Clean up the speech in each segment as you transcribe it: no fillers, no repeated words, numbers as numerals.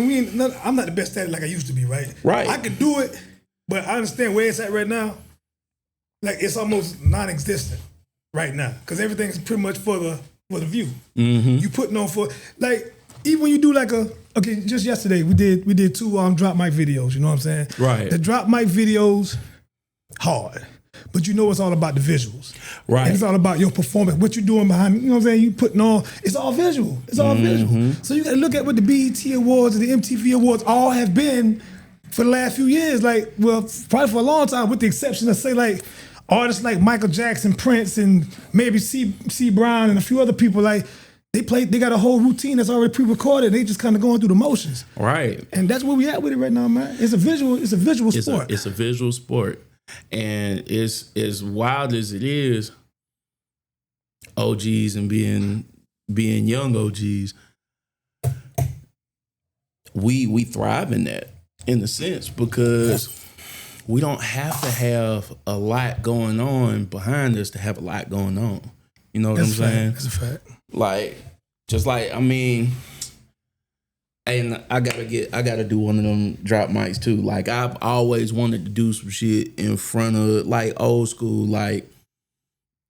I'm not the best at it like I used to be, right? Right. I can do it, but I understand where it's at right now. Like it's almost non-existent right now because everything's pretty much for the view. Mm-hmm. You putting on for like even when you do like just yesterday we did 2 drop mic videos. You know what I'm saying? Right. The drop mic videos hard. But you know it's all about the visuals. Right. And it's all about your performance, what you're doing behind, you know what I'm saying? You putting on, it's all visual. It's all visual. So you gotta look at what the BET Awards and the MTV Awards all have been for the last few years. Like, well, probably for a long time, with the exception of say like artists like Michael Jackson, Prince, and maybe C. Brown and a few other people, like they got a whole routine that's already pre-recorded. They just kind of going through the motions. Right. And that's where we at with it right now, man. It's a visual sport. It's a visual sport. And it's as wild as it is, OGs and being young OGs, we thrive in that in a sense because we don't have to have a lot going on behind us to have a lot going on. You know what I'm saying? That's a fact. Like, just like, I mean, and I gotta do one of them drop mics too. Like I've always wanted to do some shit in front of like old school, like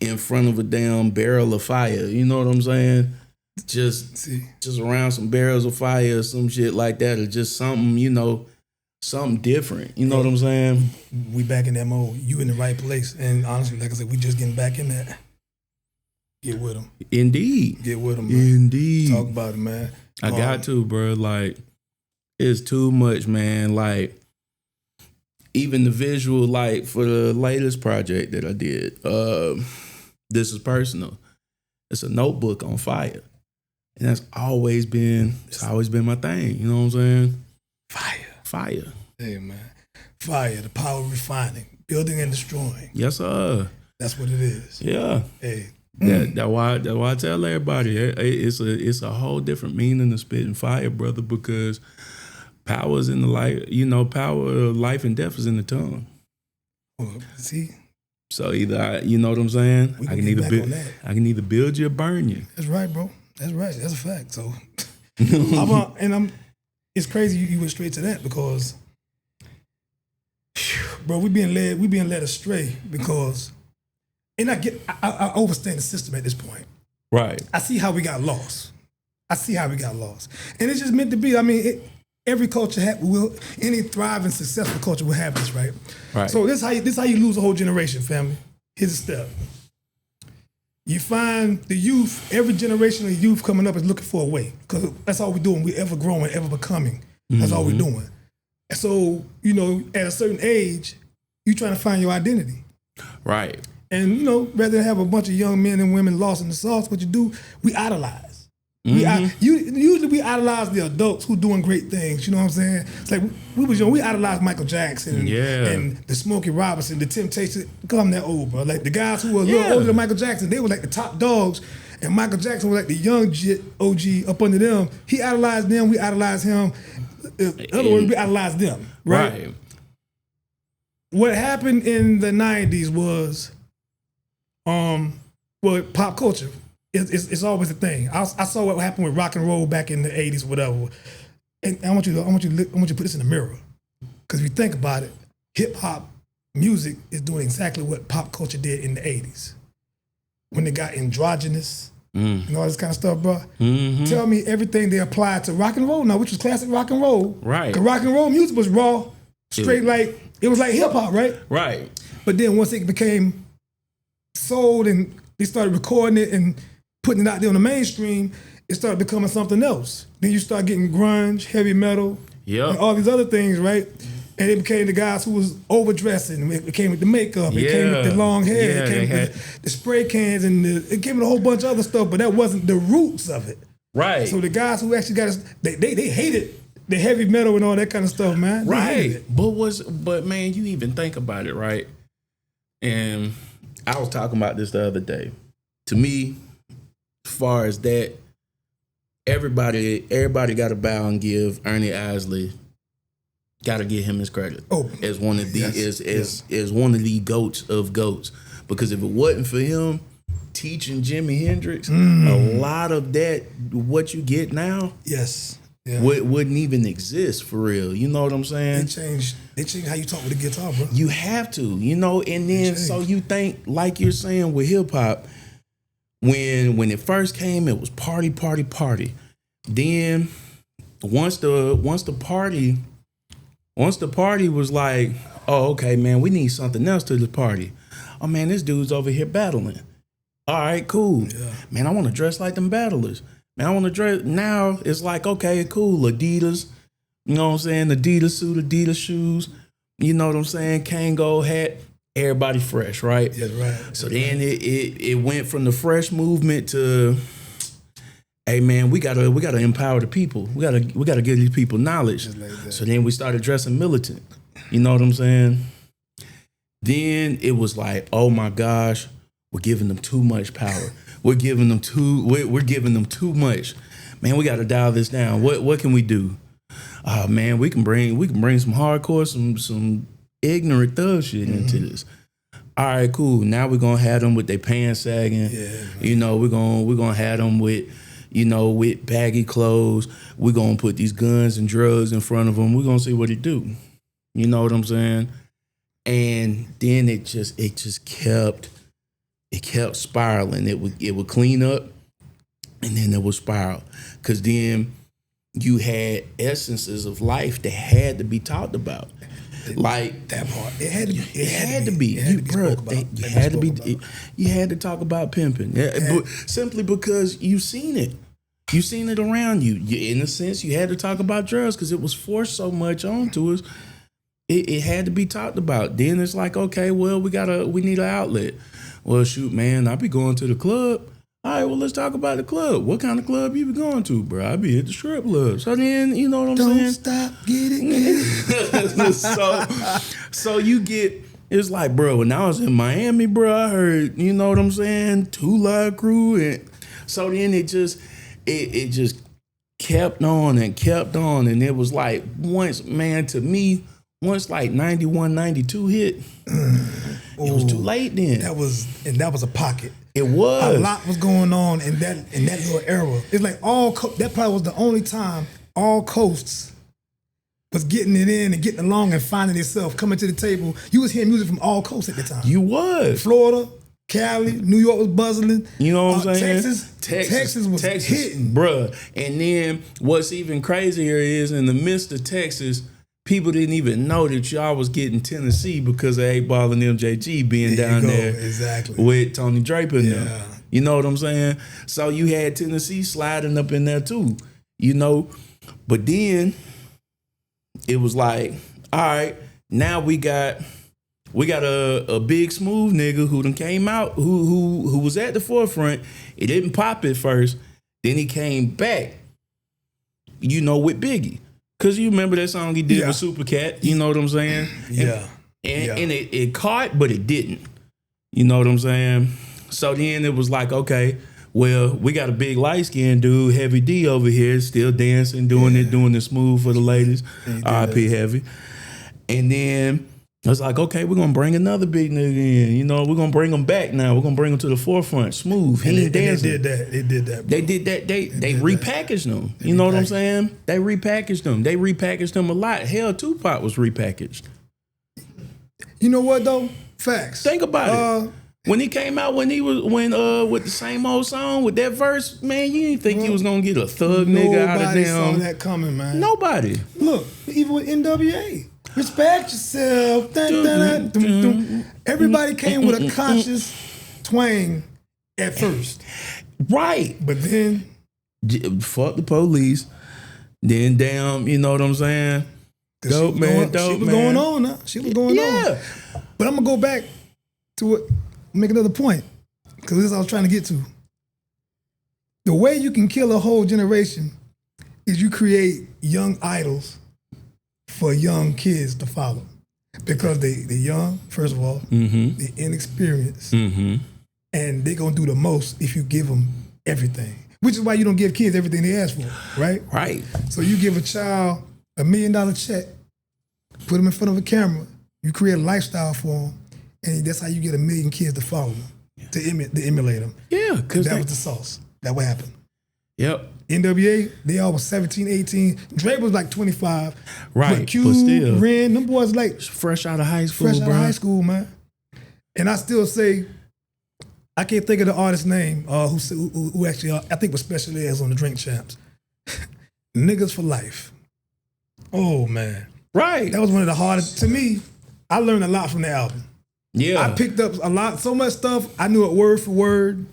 in front of a damn barrel of fire. You know what I'm saying? Just around some barrels of fire or some shit like that, or just something, you know, something different. You know what I'm saying? We back in that mode. You in the right place, and honestly, like I said, we just getting back in that. Get with them. Indeed. Get with them, man. Indeed. Talk about it, man. I got to, bro. Like, it's too much, man. Like, even the visual, like, for the latest project that I did, this is personal. It's a notebook on fire. And that's always been my thing. You know what I'm saying? Fire. Hey, man. Fire, the power of refining, building and destroying. Yes, sir. That's what it is. Yeah. Hey. That's why I tell everybody it's a whole different meaning of spitting fire, brother, because power is in the life, you know, power of life and death is in the tongue. Well, see? So either you know what I'm saying? I can either build you or burn you. That's right, bro. That's right. That's a fact. So it's crazy you went straight to that because bro, we being led astray because and I overstand the system at this point. Right. I see how we got lost. And it's just meant to be. I mean, every culture any thriving, successful culture will have this, right? Right. So this is how you lose a whole generation, family. Here's a step. You find the youth, every generation of youth coming up is looking for a way. Because that's all we're doing. We're ever growing, ever becoming. That's all we're doing. And so, you know, at a certain age, you're trying to find your identity. Right. And, you know, rather than have a bunch of young men and women lost in the sauce, what you do, we idolize. Usually we idolize the adults who doing great things, you know what I'm saying? It's like, we was young, we idolized Michael Jackson and the Smokey Robinson, the Temptations. I'm that old, bro. Like the guys who were a little older than Michael Jackson, they were like the top dogs, and Michael Jackson was like the young OG up under them. He idolized them, we idolized him. In other words, we idolized them, right? What happened in the 90s was pop culture. It's always a thing. I saw what happened with rock and roll back in the 80s, whatever. And I want you to put this in the mirror. Because if you think about it, hip hop music is doing exactly what pop culture did in the 80s. When they got androgynous and all this kind of stuff, bro. Mm-hmm. Tell me everything they applied to rock and roll now, which was classic rock and roll. Right. Because rock and roll music was raw, straight it was like hip hop, right? Right. But then once it became sold and they started recording it and putting it out there on the mainstream, it started becoming something else. Then you start getting grunge, heavy metal, and all these other things, right? And it became the guys who was overdressing. It came with the makeup. It came with the long hair. It came with the spray cans, and it came with a whole bunch of other stuff. But that wasn't the roots of it. Right. So the guys who actually got us, they hated the heavy metal and all that kind of stuff, man. Right. But man, you even think about it, right? And I was talking about this the other day. To me, as far as that, everybody got to bow and give Ernie Isley. Got to give him his credit as one of the as one of the goats of goats. Because if it wasn't for him teaching Jimi Hendrix, a lot of that what you get now, wouldn't even exist for real. You know what I'm saying? They changed how you talk with the guitar, bro. You have to, and then so you think, like you're saying with hip hop, when it first came, it was party, party, party. Then once the party was like, oh, okay, man, we need something else to the party. Oh man, this dude's over here battling. All right, cool. Yeah. Man, I want to dress like them battlers. Man, I want to dress. Now it's like, okay, cool. Adidas, you know what I'm saying? Adidas suit, Adidas shoes. You know what I'm saying? Kango hat. Everybody fresh, right? Yeah, right. So then it went from the fresh movement to, hey man, we gotta empower the people. We gotta give these people knowledge. Like so then we started dressing militant. You know what I'm saying? Then it was like, oh my gosh, we're giving them too much power. We're giving them too much. Man, we gotta dial this down. What can we do? Man, we can bring some hardcore, some ignorant thug shit into this. All right, cool. Now we're gonna have them with their pants sagging. Yeah, we're gonna have them with, with baggy clothes. We're gonna put these guns and drugs in front of them. We're gonna see what it do. You know what I'm saying? And then it just kept spiraling. It would clean up, and then it would spiral. Cause then you had essences of life that had to be talked about. Like that part, it had to be. You had to talk about pimping, simply because you seen it around you. In a sense, you had to talk about drugs because it was forced so much onto us. It had to be talked about. Then it's like, okay, well, we need an outlet. Well, shoot, man, I be going to the club. All right, well, let's talk about the club. What kind of club you be going to, bro? I be at the strip club. So then, you know what I'm saying? Don't stop, get it. So you get, it's like, bro, when I was in Miami, bro, I heard, you know what I'm saying, 2 Live Crew. And so then it just kept on. And it was like, once like 91, 92 hit, it was too late then. That was a pocket. It was. A lot was going on in that little era. It's like that probably was the only time all coasts was getting it in and getting along and finding itself, coming to the table. You was hearing music from all coasts at the time. You was. Florida, Cali, New York was buzzing. You know what I'm saying? Texas was hitting. Bruh. And then what's even crazier is in the midst of Texas, people didn't even know that y'all was getting Tennessee because of 8Ball and MJG being down there with Tony Draper and them. You know what I'm saying? So you had Tennessee sliding up in there too, But then it was like, all right, now we got a big smooth nigga who done came out, who was at the forefront. It didn't pop at first. Then he came back, with Biggie. Cause you remember that song he did with Supercat, you know what I'm saying? And it caught, but it didn't. You know what I'm saying? So then it was like, okay, well, we got a big light skinned dude, Heavy D over here, still dancing, doing the smooth for the ladies. R.I.P. Heavy. And then I was like, okay, we're gonna bring another big nigga in. We're gonna bring him back now. We're gonna bring him to the forefront. Smooth. He ain't dancing. They did that. They did that. They repackaged them. You know what I'm saying? They repackaged them. They repackaged them a lot. Hell, Tupac was repackaged. You know what though? Facts. Think about it. When he came out, with the same old song with that verse, man, you didn't think he was gonna get a thug nigga out of them. Nobody saw that coming, man. Nobody. Look, even with NWA. Respect yourself. Everybody came with a conscious twang at first. Right. But then fuck the police. Then damn, you know what I'm saying? Dope man. She was going on now. She was going on. But I'm gonna go back to it, make another point. Because this is what I was trying to get to. The way you can kill a whole generation is you create young idols for young kids to follow. Because they're young, first of all, they're inexperienced, and they're going to do the most if you give them everything. Which is why you don't give kids everything they ask for, right? Right. So you give a child $1 million check, put them in front of a camera, you create a lifestyle for them, and that's how you get 1 million kids to follow them, to emulate them. Yeah. Because that was the sauce. That what happened. Yep. NWA, they all was 17, 18. Dre was like 25. Right, But Q, but still. Ren, them boys like Fresh out of high school, fresh out bro. of high school, man. And I still say, I can't think of the artist's name who actually, I think was special eds on the Drink Champs. Niggas for Life. Oh, man. Right. That was one of the hardest, to me, I learned a lot from the album. Yeah. I picked up a lot, so much stuff, I knew it word for word.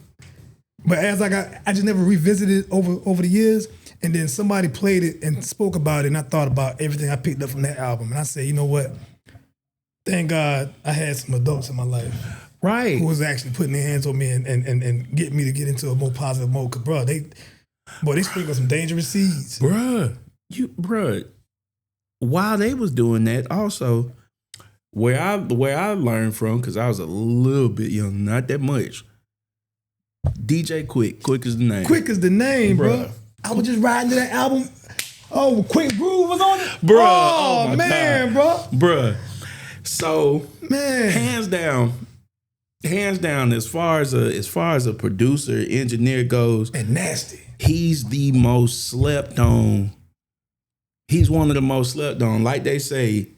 But as I just never revisited it over the years. And then somebody played it and spoke about it, and I thought about everything I picked up from that album. And I said, you know what? Thank God I had some adults in my life. Right. Who was actually putting their hands on me and getting me to get into a more positive mode. Cause bro, they sprinkled some dangerous seeds. Bruh. While they was doing that, also, where I learned from, because I was a little bit young, not that much. DJ Quick is the name. Quick is the name, bro. I was just riding to that album. Oh, Quick Groove was on it? Bruh. Oh my man, God. Bruh. So, man, hands down, as far as a producer, engineer goes, and nasty. He's the most slept on. He's one of the most slept on. Like they say,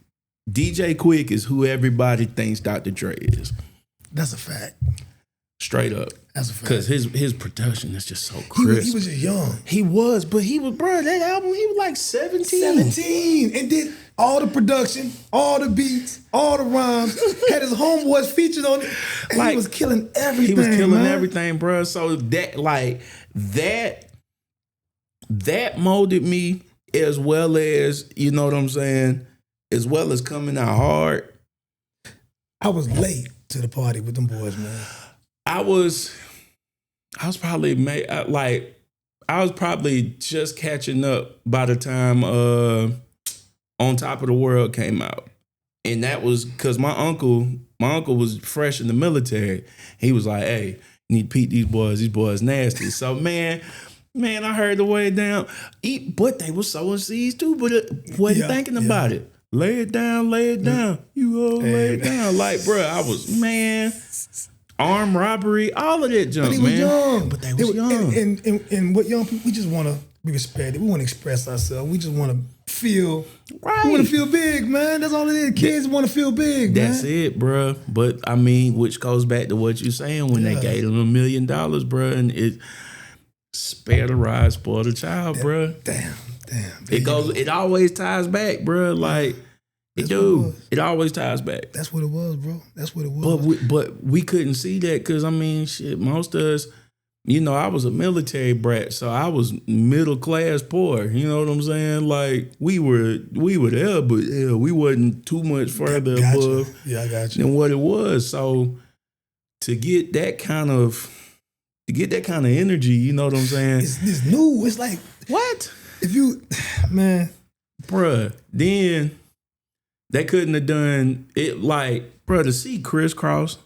DJ Quick is who everybody thinks Dr. Dre is. That's a fact. Straight up. That's a fact. Because his production is just so crisp. He was just young. He was, but he was, bro, that album, he was like 17. 17. And did all the production, all the beats, all the rhymes. Had his homeboys featured on it. And Like, he was killing everything. He was killing man. everything, bro. So that molded me, as well as, you know what I'm saying, as well as coming out hard. I was late to the party with them boys, man. I was probably just catching up by the time On Top of the World came out. And that was because my uncle was fresh in the military. He was like, hey, you need to peep these boys nasty. So man, I heard the way down. But they were sowing seeds too, but wasn't thinking about it. Lay it down. You all lay it down. Like, bro, I was, man, armed robbery, all of that junk, But they man. young. But they was young. And what young people, we just want to be respected. We want to express ourselves. We just want to feel. Right. We want to feel big, man. That's all it is. Kids want to feel big, man. That's it, bro. But I mean, which goes back to what you're saying when they gave them $1 million, bro, and it spare the ride, spoil the child, bro. Damn. It always ties back, bro. Like, it always ties back. That's what it was, bro. That's what it was. But we couldn't see that because, I mean, shit, most of us, you know, I was a military brat, so I was middle class poor. You know what I'm saying? Like, we were there, but we wasn't too much further above than what it was. So to get that kind of energy, you know what I'm saying? It's new. It's like, what? If you, man, bruh, then they couldn't have done it. Like, bruh, to see Crisscross,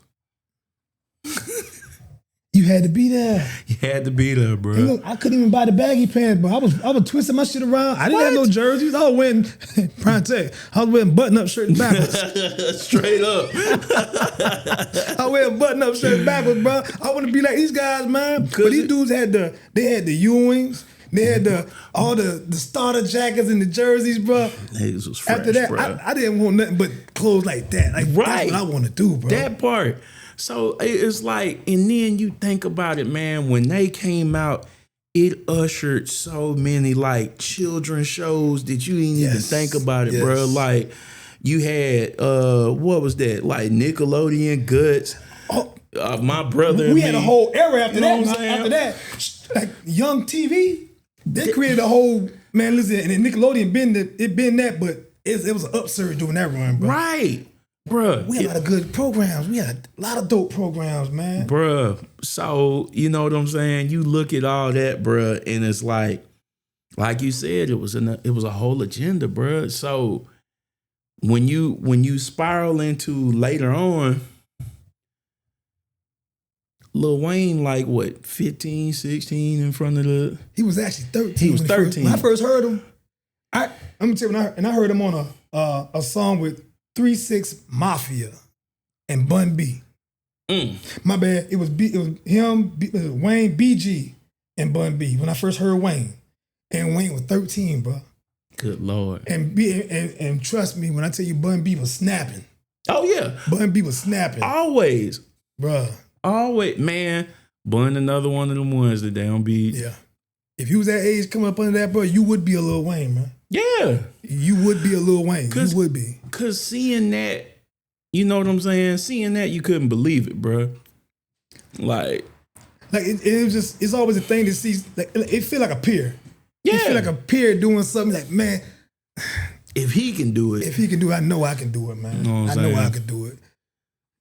you had to be there. You had to be there, bro. Look, I couldn't even buy the baggy pants, but I was twisting my shit around. I didn't have no jerseys. I was wearing PRIMETECH. I was wearing button-up shirt and backwards. Straight up. I wear a button-up shirt backwards, bro. I want to be like these guys, man. But these dudes had the Ewings. They had all the starter jackets and the jerseys, bro. Niggas was fresh, after that, bro. I didn't want nothing but clothes like that. Like, right. That's what I want to do, bro. That part. So it's like, and then you think about it, man, when they came out, it ushered so many like children's shows that you didn't even think about it, bro. Like, you had, what was that? Like Nickelodeon Guts. Oh, my brother. We had a whole era after that. After that, like Young TV, they created a whole, man, listen, and Nickelodeon been that, but it was an upsurge during that run, bro. Right. Bruh. We had a lot of good programs. We had a lot of dope programs, man. Bruh. So, you know what I'm saying? You look at all that, bruh, and it's like you said, it was a whole agenda, bruh. So when you spiral into later on, Lil Wayne, like what, 15, 16 in front of the... He was actually 13. He was 13. When I first heard him, I'm gonna tell you, I heard him on a song with 3-6 Mafia and Bun B. My bad. It was him, Wayne, BG, and Bun B. When I first heard Wayne, and Wayne was 13, bro. Good Lord. And trust me, when I tell you Bun B was snapping. Oh, yeah. Bun B was snapping. Always. Bruh. Always. Man, Bun another one of them ones that they don't be. Yeah. If you was that age coming up under that, bro, you would be a Lil Wayne, man. Yeah. You would be a Lil Wayne. You would be. Because seeing that, you know what I'm saying? Seeing that, you couldn't believe it, bro. Like it was just, it's always a thing to see. Like, it feel like a peer. Yeah. It feel like a peer doing something like, man. If he can do it. If he can do it, I know I can do it, man. You know I know I can do it.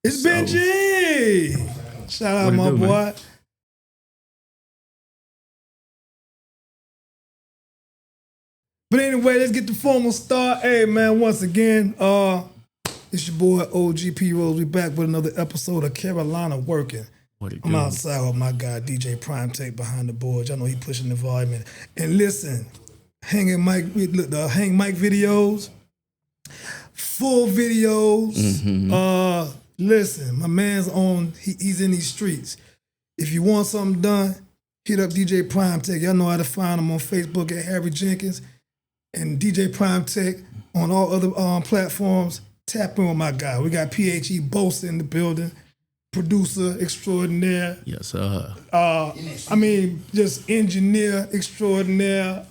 It's Benji. Shout out, my boy. Man? But anyway, let's get the formal start. Hey, man, once again, it's your boy OGP Rose. We back with another episode of Carolina Working. I'm outside with my guy, DJ PRIMETECH, behind the boards. Y'all know he pushing the volume. And listen, Hang Mike videos, full videos. Mm-hmm. Listen, my man's on, he's in these streets. If you want something done, hit up DJ PRIMETECH. Y'all know how to find him on Facebook at Harry Jenkins. And DJ PRIMETECH on all other platforms. Tap in with my guy. We got PHE Bosa in the building, producer extraordinaire. Yes, sir. I mean, just engineer extraordinaire.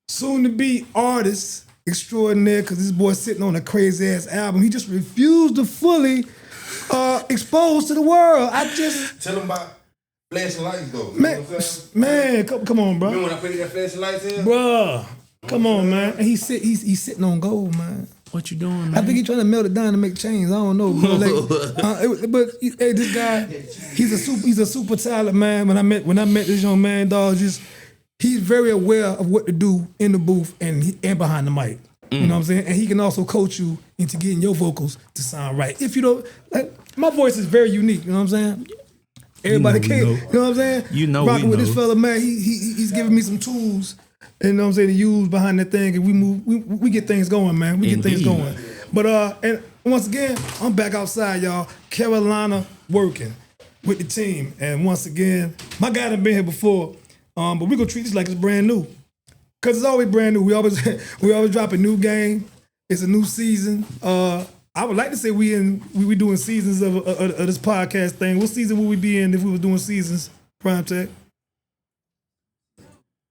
Soon to be artist extraordinaire, because this boy's sitting on a crazy ass album. He just refused to fully expose to the world. I just tell him about flashing lights though. Man, come on, bro. Remember when I put that flashing lights in? Bruh, come on, man. And he's sitting on gold, man. What you doing, man? I think he's trying to melt it down to make chains. I don't know, bro. But hey, this guy, he's a super talent, man. When I met this young man, dog, he's very aware of what to do in the booth and behind the mic. You know what I'm saying? And he can also coach you into getting your vocals to sound right. If you don't, like, my voice is very unique. You know what I'm saying? Everybody can't. You know what I'm saying? You know, rocking with this fella, man. He's giving me some tools. You know what I'm saying, to use behind that thing, and we get things going, man. We get things going. But and once again, I'm back outside, y'all. Carolina Working with the team. And once again, my guy done been here before, but we're gonna treat this like it's brand new. Cause it's always brand new. We always drop a new game. It's a new season. I would like to say we doing seasons of this podcast thing. What season would we be in if we were doing seasons, PRIMETECH?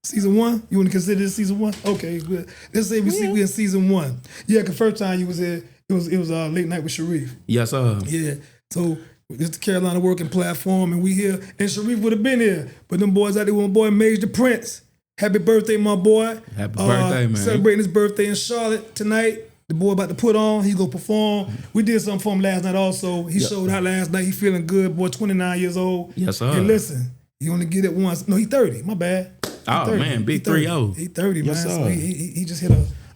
Season 1? You want to consider this season 1? Okay, good. Let's say we in season 1. Yeah, cause first time you was here, it was Late Night with Sharif. Yes, sir. Yeah. So it's the Carolina Working platform, and we here. And Sharif would have been here, but them boys out there, one boy Mage the Prince. Happy birthday, my boy. Happy birthday, man. Celebrating his birthday in Charlotte tonight. The boy about to put on. He gonna perform. We did something for him last night also. He showed out last night. He feeling good. Boy, 29 years old. Yes, sir. And listen, you only get it once. No, he 30. My bad. Oh, 30. man, big 3-0. He 30, yes, man. Sir. So he just hit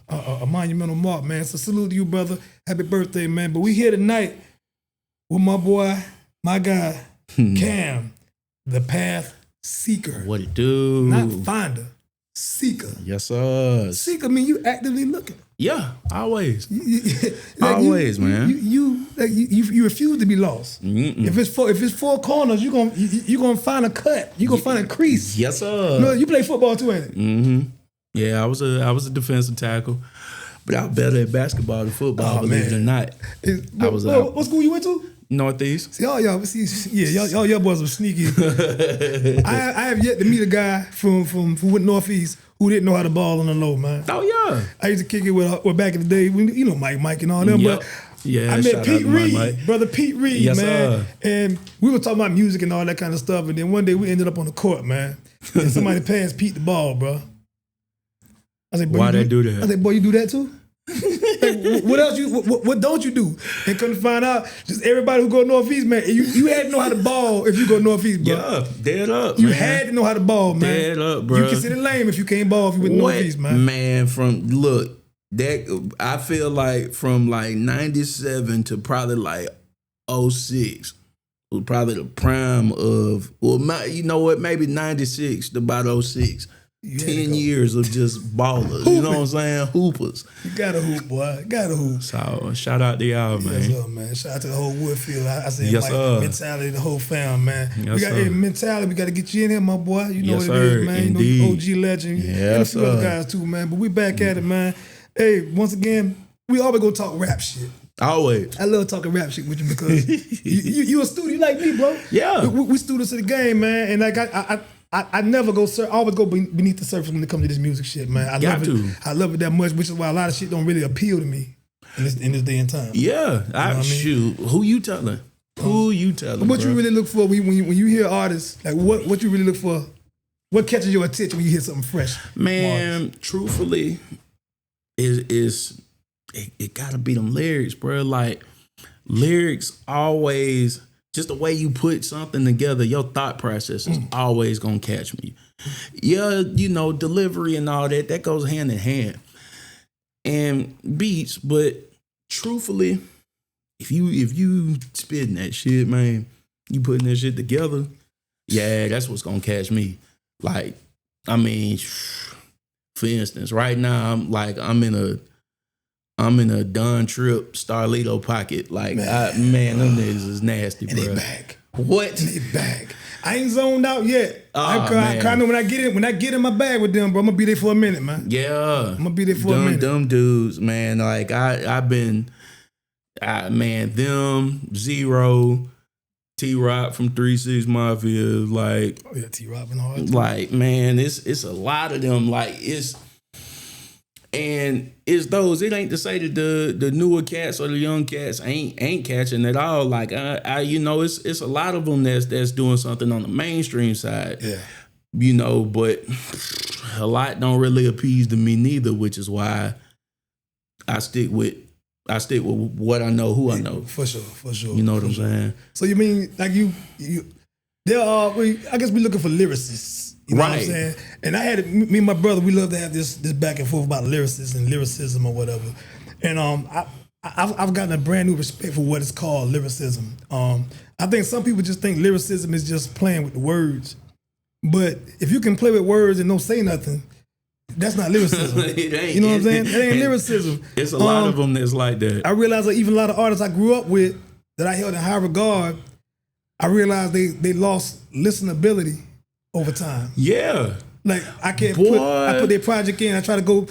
a monumental mark, man. So salute to you, brother. Happy birthday, man. But we here tonight with my boy, my guy, Cam, the PATHSEEKER. What it do? Not finder, seeker. Yes, sir. Seeker mean you actively looking. Yeah, always. Always, man. You refuse to be lost. Mm-mm. If it's four corners, you gonna find a cut. You gonna find a crease. Yes, sir. You know, you play football too, ain't it? Mm-hmm. Yeah, I was a defensive tackle, but I was better at basketball than football. Believe it or not. What school you went to? Northeast. See, y'all boys were sneaky. I have yet to meet a guy from Northeast who didn't know how to ball on the low, man. Oh yeah. I used to kick it with back in the day, you know, Mike and all them. Yep. But yeah, I met Pete Reed, brother Pete Reed, yes, man. Sir. And we were talking about music and all that kind of stuff. And then one day we ended up on the court, man. And somebody passed Pete the ball, bro. I said, why they do that? I said, boy, you do that too? Like, what else what don't you do? And come to find out, just everybody who go Northeast, man, you had to know how to ball if you go Northeast, bro. Yeah, dead up, you man. had to know how to ball, man. Dead up, bro. You consider lame if you can't ball if you went Northeast, man. Man, that I feel like from like 97 to probably like 06 was probably the prime of, you know what, maybe 96 to about 06 10 years of just ballers. Hooping. You know what I'm saying? Hoopers. You gotta hoop, boy. Gotta hoop. So shout out to y'all, man. Yes, sir, man. Shout out to the whole Woodfield. I said, Yes, Mike, sir. mentality, the whole fam, man. Yes, we got sir. mentality. We got to get you in here, my boy. You know Yes, what it sir. is, man. Indeed. You know, OG legend. Yes, and a few other sir. guys too, man. But we back at it, man. Hey, once again, we always gonna talk rap shit. Always. I love talking rap shit with you because you a student like me, bro. Yeah. We students of the game, man. And like I never go, I always go beneath the surface when it comes to this music shit, man. I Got love to. it. I love it that much, which is why a lot of shit don't really appeal to me in this day and time. Yeah. what I mean? Shoot. Who you telling? Who you telling? What bro? you really look for when you hear artists? Like what you really look for? What catches your attention when you hear something fresh? Man, truthfully, it gotta be them lyrics, bro. Like lyrics always, just the way you put something together, your thought process is always gonna catch me. Yeah, you know, delivery and all that goes hand in hand. And beats, but truthfully, if you spitting that shit, man, you putting that shit together, yeah, that's what's gonna catch me. Like, I mean, for instance, right now I'm in a Don Trip Starlito pocket. Like, man, them niggas is nasty, And bro. they back. What? And they back. I ain't zoned out yet. I man. kind of when I get in my bag with them, bro, I'm gonna be there for a minute, man. Yeah, I'm gonna be there for a minute. Them dudes, man. Like I've been, man, them Zero, T-Rock from 3-6 Mafia, like, Oh yeah, T-Rock been hard. like, man, it's a lot of them. Like it's those. It ain't to say that the newer cats or the young cats ain't catching at all. Like you know, it's a lot of them that's doing something on the mainstream side. Yeah. You know, but a lot don't really appease to me neither, which is why I stick with what I know, who I know. For sure. You know what I'm saying? So you mean like you there are I guess we looking for lyricists. You know what I'm Right. saying? And I had me and my brother, we love to have this back and forth about lyricists and lyricism or whatever. And I've gotten a brand new respect for what is called lyricism. I think some people just think lyricism is just playing with the words. But if you can play with words and don't say nothing, that's not lyricism. It ain't. You know what I'm saying? It ain't lyricism. It's a lot of them that's like that. I realized that even a lot of artists I grew up with that I held in high regard, I realized they lost listenability over time. Yeah. Like I can't Boy. I put their project in, I try to go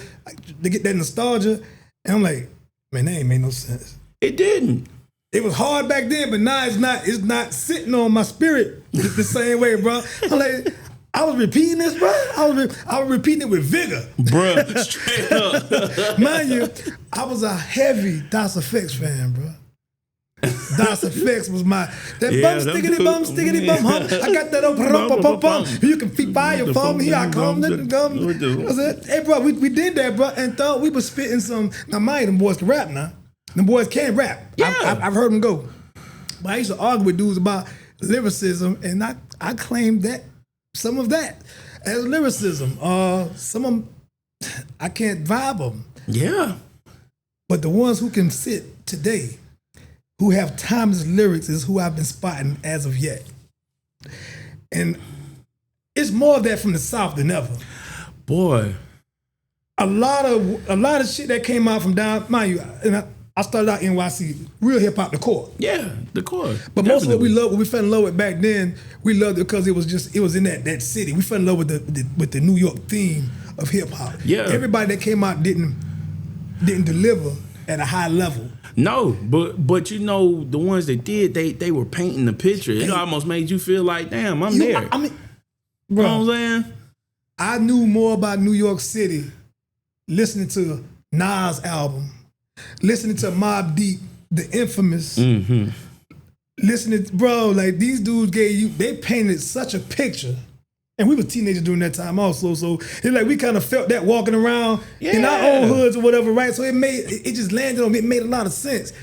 to get that nostalgia, and I'm like, man, that ain't made no sense. It didn't. It was hard back then, but now it's not sitting on my spirit the same way, bro. I'm like, I was repeating this, bro. I was repeating it with vigor. Bruh, straight up. Mind you, I was a heavy Das Effects fan, bro. Das Effects was my bum stickity bum hum. I got that up bum. You can feed by your phone. Here I come. I said, hey, bro, we did that, bro, and thought we was spitting some. Now, mind them boys can rap now. Them boys can rap. Yeah. I've heard them go. But I used to argue with dudes about lyricism, and I claimed that some of that as lyricism. Some of them, I can't vibe them. Yeah. But the ones who can sit today, who have timeless lyrics, is who I've been spotting as of yet. And it's more of that from the South than ever. Boy. A lot of shit that came out from down, mind you, and I started out NYC, real hip hop, the core. Yeah, the core. But most of what we loved, what we fell in love with back then, we loved it because it was in that city. We fell in love with the New York theme of hip hop. Yeah. Everybody that came out didn't deliver at a high level. No, but you know, the ones that did, they were painting the picture. It almost made you feel like, damn, I'm there. I mean, you bro, know what I'm saying? I knew more about New York City listening to Nas' album, listening to Mobb Deep, the infamous. Mm-hmm. Listening, bro, like these dudes they painted such a picture. And we were teenagers during that time also, so it's like we kind of felt that walking around in our own hoods or whatever, right? So it just landed on me. It made a lot of sense.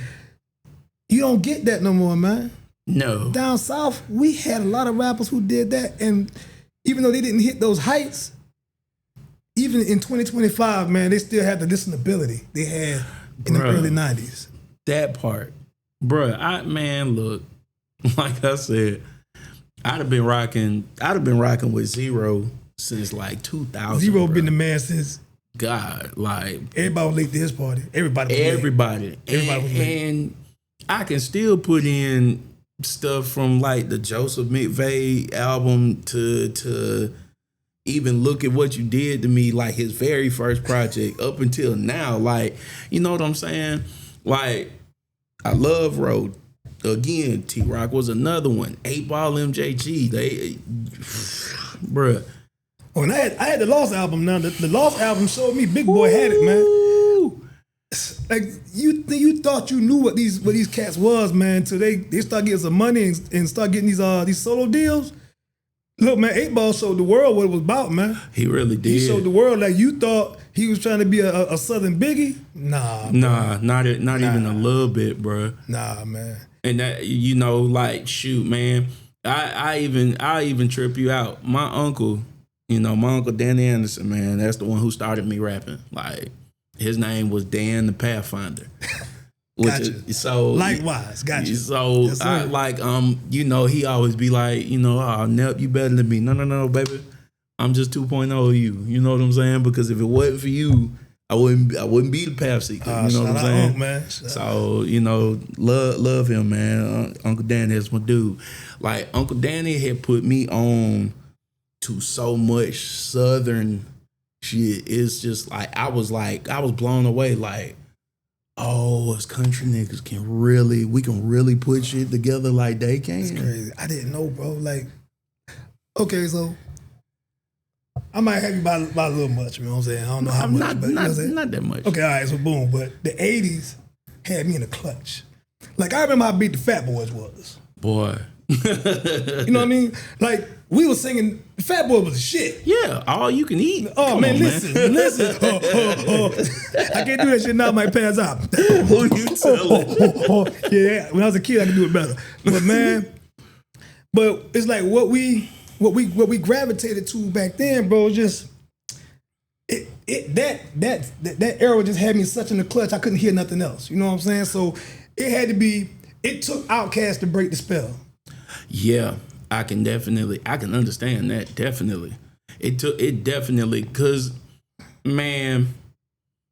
You don't get that no more, man. No. Down south, we had a lot of rappers who did that, and even though they didn't hit those heights, even in 2025, man, they still had the listenability they had in the early 90s. That part. Bruh, look, like I said, I'd have been rocking with Zero since like 2000. Zero bro. been the man since. God, like Everybody was late to his party. Everybody everybody. was late. And I can still put in stuff from like the Joseph McVeigh album to even Look at What You Did to Me, like his very first project up until now. Like, you know what I'm saying? Like, I love Road. Again, T-Rock was another one. 8 Ball MJG. They, bruh. Oh, and I had the Lost album now. The Lost album showed me Big Boy had it, man. Ooh. Like you thought you knew what these cats was, man, till they start getting some money and start getting these solo deals. Look, man, 8 Ball showed the world what it was about, man. He really did. He showed the world like you thought he was trying to be a Southern Biggie. Nah, not even a little bit, bruh. Nah, man. And that, you know, like, shoot, man, I even trip you out. My uncle Danny Anderson, man, that's the one who started me rapping. Like, his name was Dan the Pathfinder. Gotcha. Likewise, gotcha. So yes, I like you know, he always be like, you know, oh, Nep, you better than me. No, baby, I'm just 2.0 of you. You know what I'm saying? Because if it wasn't for you, I wouldn't be the PATHSEEKER. You know what I'm saying? Unc, man. So, you know, love him, man. Uncle Danny is my dude. Like, Uncle Danny had put me on to so much Southern shit. It's just like I was blown away. Like, oh, us country niggas we can really put shit together like they can. It's crazy. I didn't know, bro. Like, okay, so I might have you by a little much, you know what I'm saying? I don't know how much, but you know what I'm saying? Not that much. Okay, all right, so boom. But the 80s had me in a clutch. Like, I remember how big the Fat Boys was. Boy. You know what I mean? Like, we were singing, the Fat Boy was the shit. Yeah, all you can eat. Oh, Come man, on, listen. I can't do that shit now, I might pass out. Who you telling? Yeah, when I was a kid, I could do it better. But man, it's like what we gravitated to back then, bro, just that era just had me such in the clutch, I couldn't hear nothing else. You know what I'm saying? So it took Outkast to break the spell. Yeah, I can understand that. Definitely. It definitely, cause man,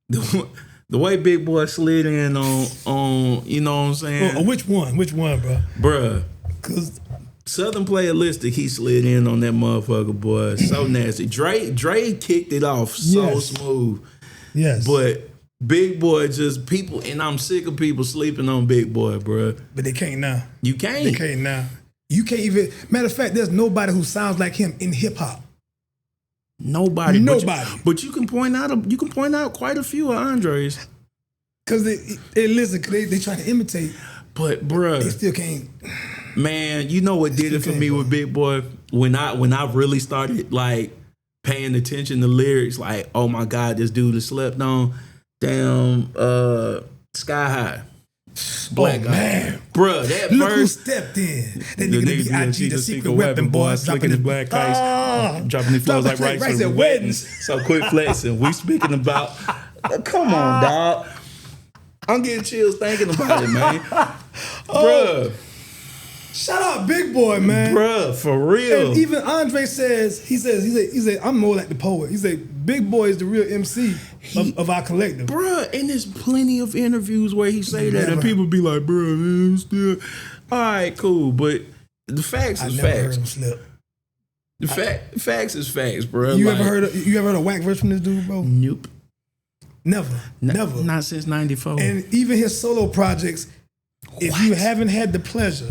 the way Big Boy slid in on you know what I'm saying? Which one, bro? Bruh. Cause Southern Playalistic, he slid in on that motherfucker, boy. So nasty. Dre kicked it off so smooth. Yes. But Big Boy just people, and I'm sick of people sleeping on Big Boy, bruh. But they can't now. You can't. They can't now. You can't even. Matter of fact, there's nobody who sounds like him in hip hop. Nobody. But you can point out quite a few of Andre's. Cause they listen. Cause they try to imitate. But bruh, they still can't. Man, you know what did it for me with Big Boy? When I really started like paying attention to lyrics, like, oh my God, this dude has slept on. Damn, Sky High. Black guy. Man. Bruh, that Look verse. who stepped in. That nigga B.I.G. the secret weapon, boy. Slicking his black ice. Dropping these flows like rice at weddings. So quit flexing. We speaking about, come on, dog. I'm getting chills thinking about it, man. Bruh. Shout out Big Boy, man. Bruh, for real. And even Andre says, he said, I'm more like the poet. He said, Big Boy is the real MC of our collective. Bruh, and there's plenty of interviews where he say that, and people be like, bruh, man, still. All right, cool, but the facts is I never facts. heard him slip. The facts is facts, bruh. You ever heard a whack verse from this dude, bro? Nope. Never. Not since 94. And even his solo projects, if you haven't had the pleasure,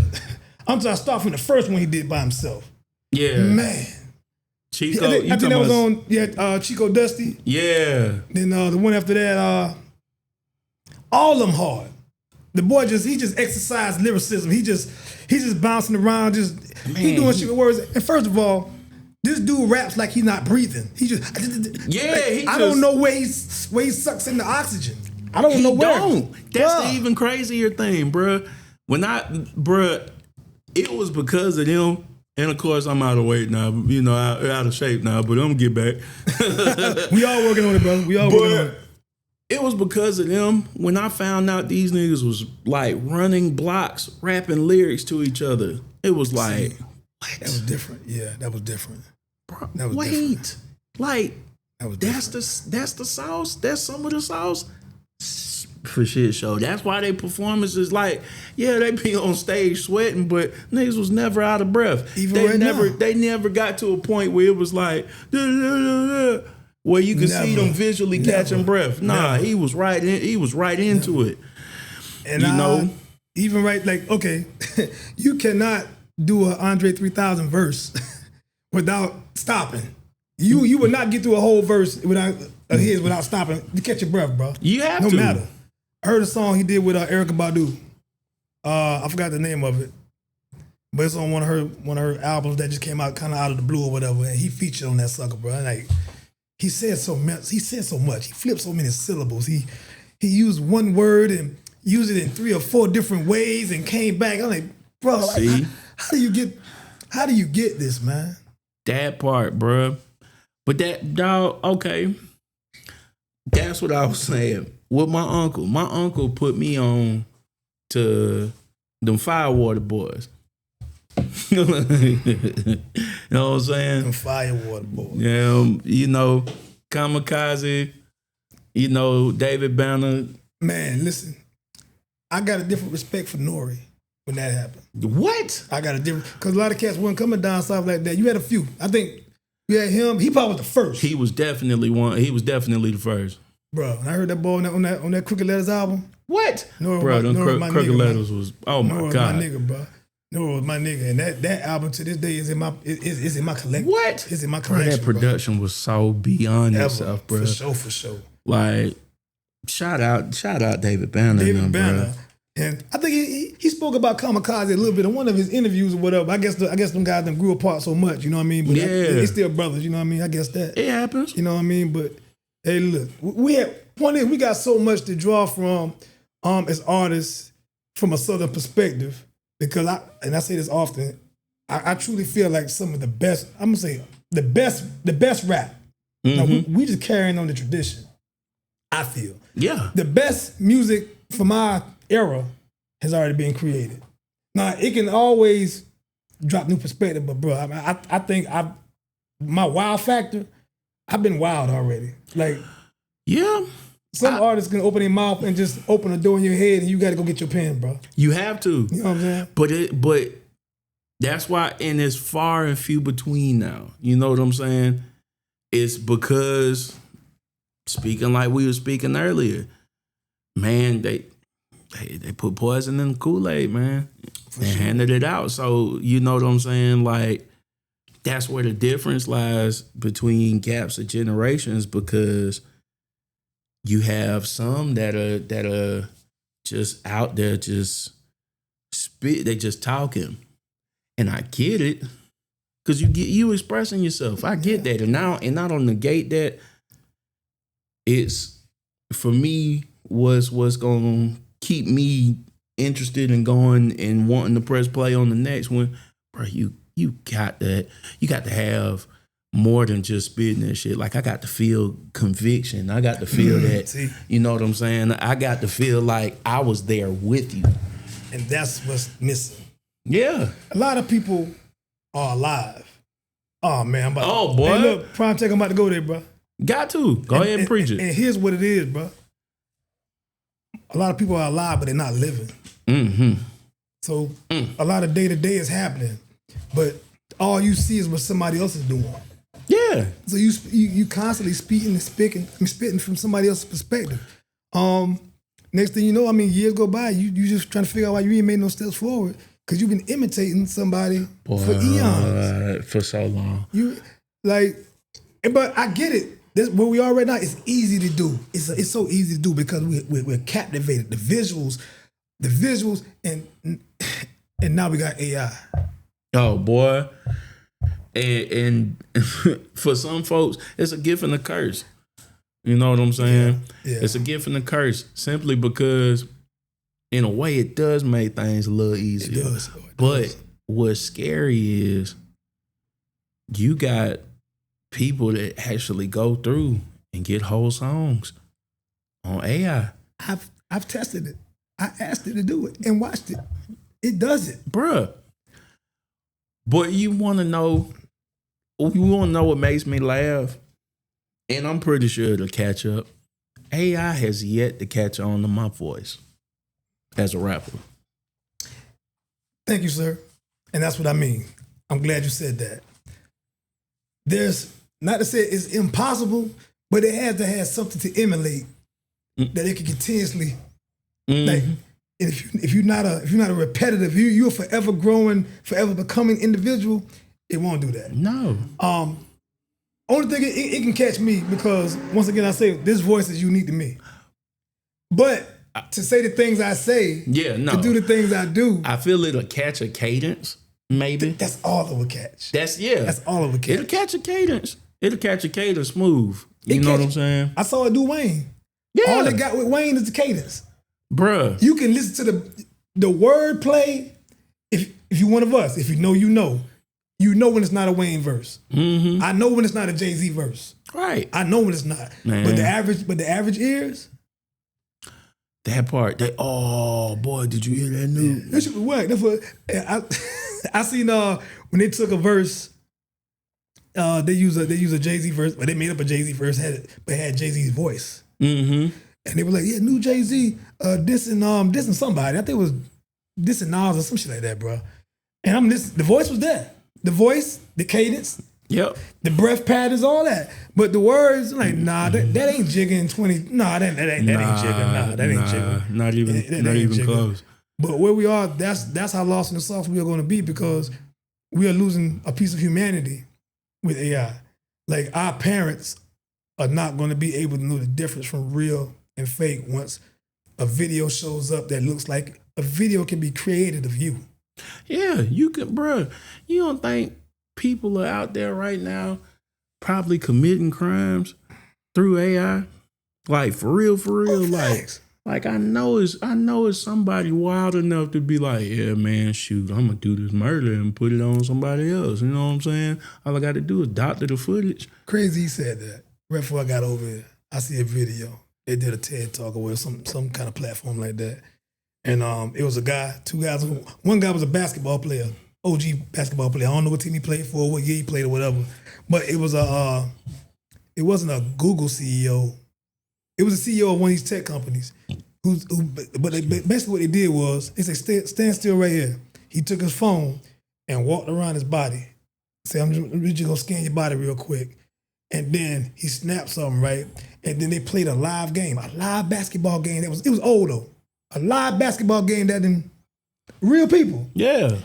I'm trying to start from the first one he did by himself. Yeah. Man. Chico, I think that was on Chico Dusty. Yeah. Then the one after that, all of them hard. The boy he just exercised lyricism. He just bouncing around, he doing shit with words. And first of all, this dude raps like he's not breathing. He just I don't know where he sucks in the oxygen. I don't know where. That's the even crazier thing, bruh. It was because of them. And of course, I'm out of weight now, you know, out of shape now, but I'm gonna get back. We all working on it, brother. We all working on it. It was because of them when I found out these niggas was like running blocks, rapping lyrics to each other. It was like, what? That was different. Yeah, that was different. Bro, That was wait. different. Like, That was that's the sauce. That's some of the sauce. For shit show. That's why they performances like, yeah, they be on stage sweating, but niggas was never out of breath. Even They right never now. they never got to a point where it was like where you could see Never. them visually Never. catching breath. Nah, Never. he was right into it. And You know? even right, like, okay, you cannot do a Andre 3000 verse without stopping. You would not get through a whole verse without his without stopping to catch your breath, bro. You have no to. matter. I heard a song he did with Erykah Badu. I forgot the name of it, but it's on one of her albums that just came out kind of out of the blue or whatever. And he featured on that sucker, bro. And like he said so much. He said so much. He flipped so many syllables. He used one word and used it in 3 or 4 different ways and came back. I'm like, bro, like, See? how do you get this, man? That part, bruh. But that dog, okay. That's what I was saying. With my uncle put me on to them Firewater Boys. You know what I'm saying? Them Firewater Boys. Yeah, you know, Kamikaze, you know, David Banner. Man, listen, I got a different respect for Nori when that happened. What? I got a different, because a lot of cats weren't coming down south like that. You had a few. I think you had him. He probably was the first. He was definitely one. He was definitely the first. Bro, when I heard that boy on that Crooked Letters album. What? Nori, Bro, them my Crooked nigga, Letters man. was, oh my Nori God. my nigga, bro. Nori was my nigga. And that album to this day is in my collection. What? It's in my Bro, collection. that production was so beyond Ever. itself, bro. For sure. Like, shout out David Banner. David Banner. Bro. And I think he spoke about Kamikaze a little bit in one of his interviews or whatever. I guess them guys them grew apart so much, you know what I mean? But Yeah. they still brothers, you know what I mean? I guess that. It happens. You know what I mean? But hey, look, we got so much to draw from as artists from a Southern perspective, because I say this often, I truly feel like some of the best, I'm gonna say the best rap. Now, we just carrying on the tradition, I feel. Yeah. The best music from our era has already been created. Now, it can always drop new perspective, but bro, I think my wow factor, I've been wild already. Like, Yeah. some artists can open their mouth and just open a door in your head and you got to go get your pen, bro. You have to. You know what I'm saying? But that's why, and it's far and few between now. You know what I'm saying? It's because, speaking like we were speaking earlier, man, they put poison in the Kool-Aid, man, and handed it out. So you know what I'm saying? Like, that's where the difference lies between gaps of generations, because you have some that are just out there, just spit. They just talking, and I get it, because you expressing yourself. I get that, and I don't negate that. It's, for me, what's gonna keep me interested in going and wanting to press play on the next one, bro. You got to have more than just spitting that shit. Like, I got to feel conviction. I got to feel that. See? You know what I'm saying? I got to feel like I was there with you. And that's what's missing. Yeah. A lot of people are alive. Oh, man. Oh, boy. Hey, look, PRIMETECH, I'm about to go there, bro. Got to. Go ahead and preach it. And here's what it is, bro. A lot of people are alive, but they're not living. Mm-hmm. So a lot of day-to-day is happening, but all you see is what somebody else is doing. Yeah. So you constantly spitting from somebody else's perspective. Next thing you know, I mean, years go by, you just trying to figure out why you ain't made no steps forward, because you've been imitating somebody for eons. For so long. But I get it. This, where we are right now, it's easy to do. It's so easy to do because we're captivated. The visuals, and now we got AI. Oh, boy. And for some folks, it's a gift and a curse. You know what I'm saying? Yeah. It's a gift and a curse, simply because, in a way, it does make things a little easier. It does. But what's scary is you got people that actually go through and get whole songs on AI. I've tested it. I asked it to do it and watched it. It does it. Bruh. But you want to know you want to know what makes me laugh? And I'm pretty sure it'll catch up. AI has yet to catch on to my voice as a rapper. Thank you, sir. And that's what I mean. I'm glad you said that. There's, not to say it's impossible, but it has to have something to emulate that it can continuously, like, if you're not a repetitive, you're a forever growing, forever becoming individual, it won't do that. No. Only thing it can catch me because once again I say this voice is unique to me. But to say the things I say, to do the things I do, I feel it'll catch a cadence, maybe. That's all it will catch. That's all it will catch. It'll catch a cadence. It'll catch a cadence smooth. You know what I'm saying? I saw it do Wayne. Yeah. All it got with Wayne is the cadence. Bruh. You can listen to the wordplay. If you're one of us, if you know, you know when it's not a Wayne verse. Mm-hmm. I know when it's not a Jay-Z verse. Right. I know when it's not. Man. But the average ears. That part, oh boy, did you hear that news? That should be whack. I seen when they took a verse, they use a Jay-Z verse, but they made up a Jay-Z verse, but had Jay-Z's voice. Mm-hmm. And they were like, yeah, new Jay-Z dissing somebody. I think it was dissing Nas or some shit like that, bro. And I'm listening. The voice was there. The voice, the cadence, yep, the breath patterns, all that. But the words, like, nah, that ain't jigging 20. Nah, that ain't jigging. Nah, that ain't jigging. Not even close. But where we are, that's how lost in the sauce we are going to be because we are losing a piece of humanity with AI. Like, our parents are not going to be able to know the difference from real and fake once a video shows up that looks like a video can be created of you. Yeah, you could, bro. You don't think people are out there right now probably committing crimes through AI? Like for real, like I know it's somebody wild enough to be like, yeah, man, shoot, I'm gonna do this murder and put it on somebody else. You know what I'm saying? All I got to do is doctor the footage. Crazy he said that. Right before I got over here, I see a video. They did a TED Talk or some kind of platform like that. And it was two guys. One guy was a basketball player, OG basketball player. I don't know what team he played for, what year he played or whatever. But it was it wasn't a Google CEO. It was a CEO of one of these tech companies. But basically what they did was, they said, stand still right here. He took his phone and walked around his body. Say, I'm just gonna scan your body real quick. And then he snapped something, right? And then they played a live game, a live basketball game. It was old though. A live basketball game that in real people. Yeah.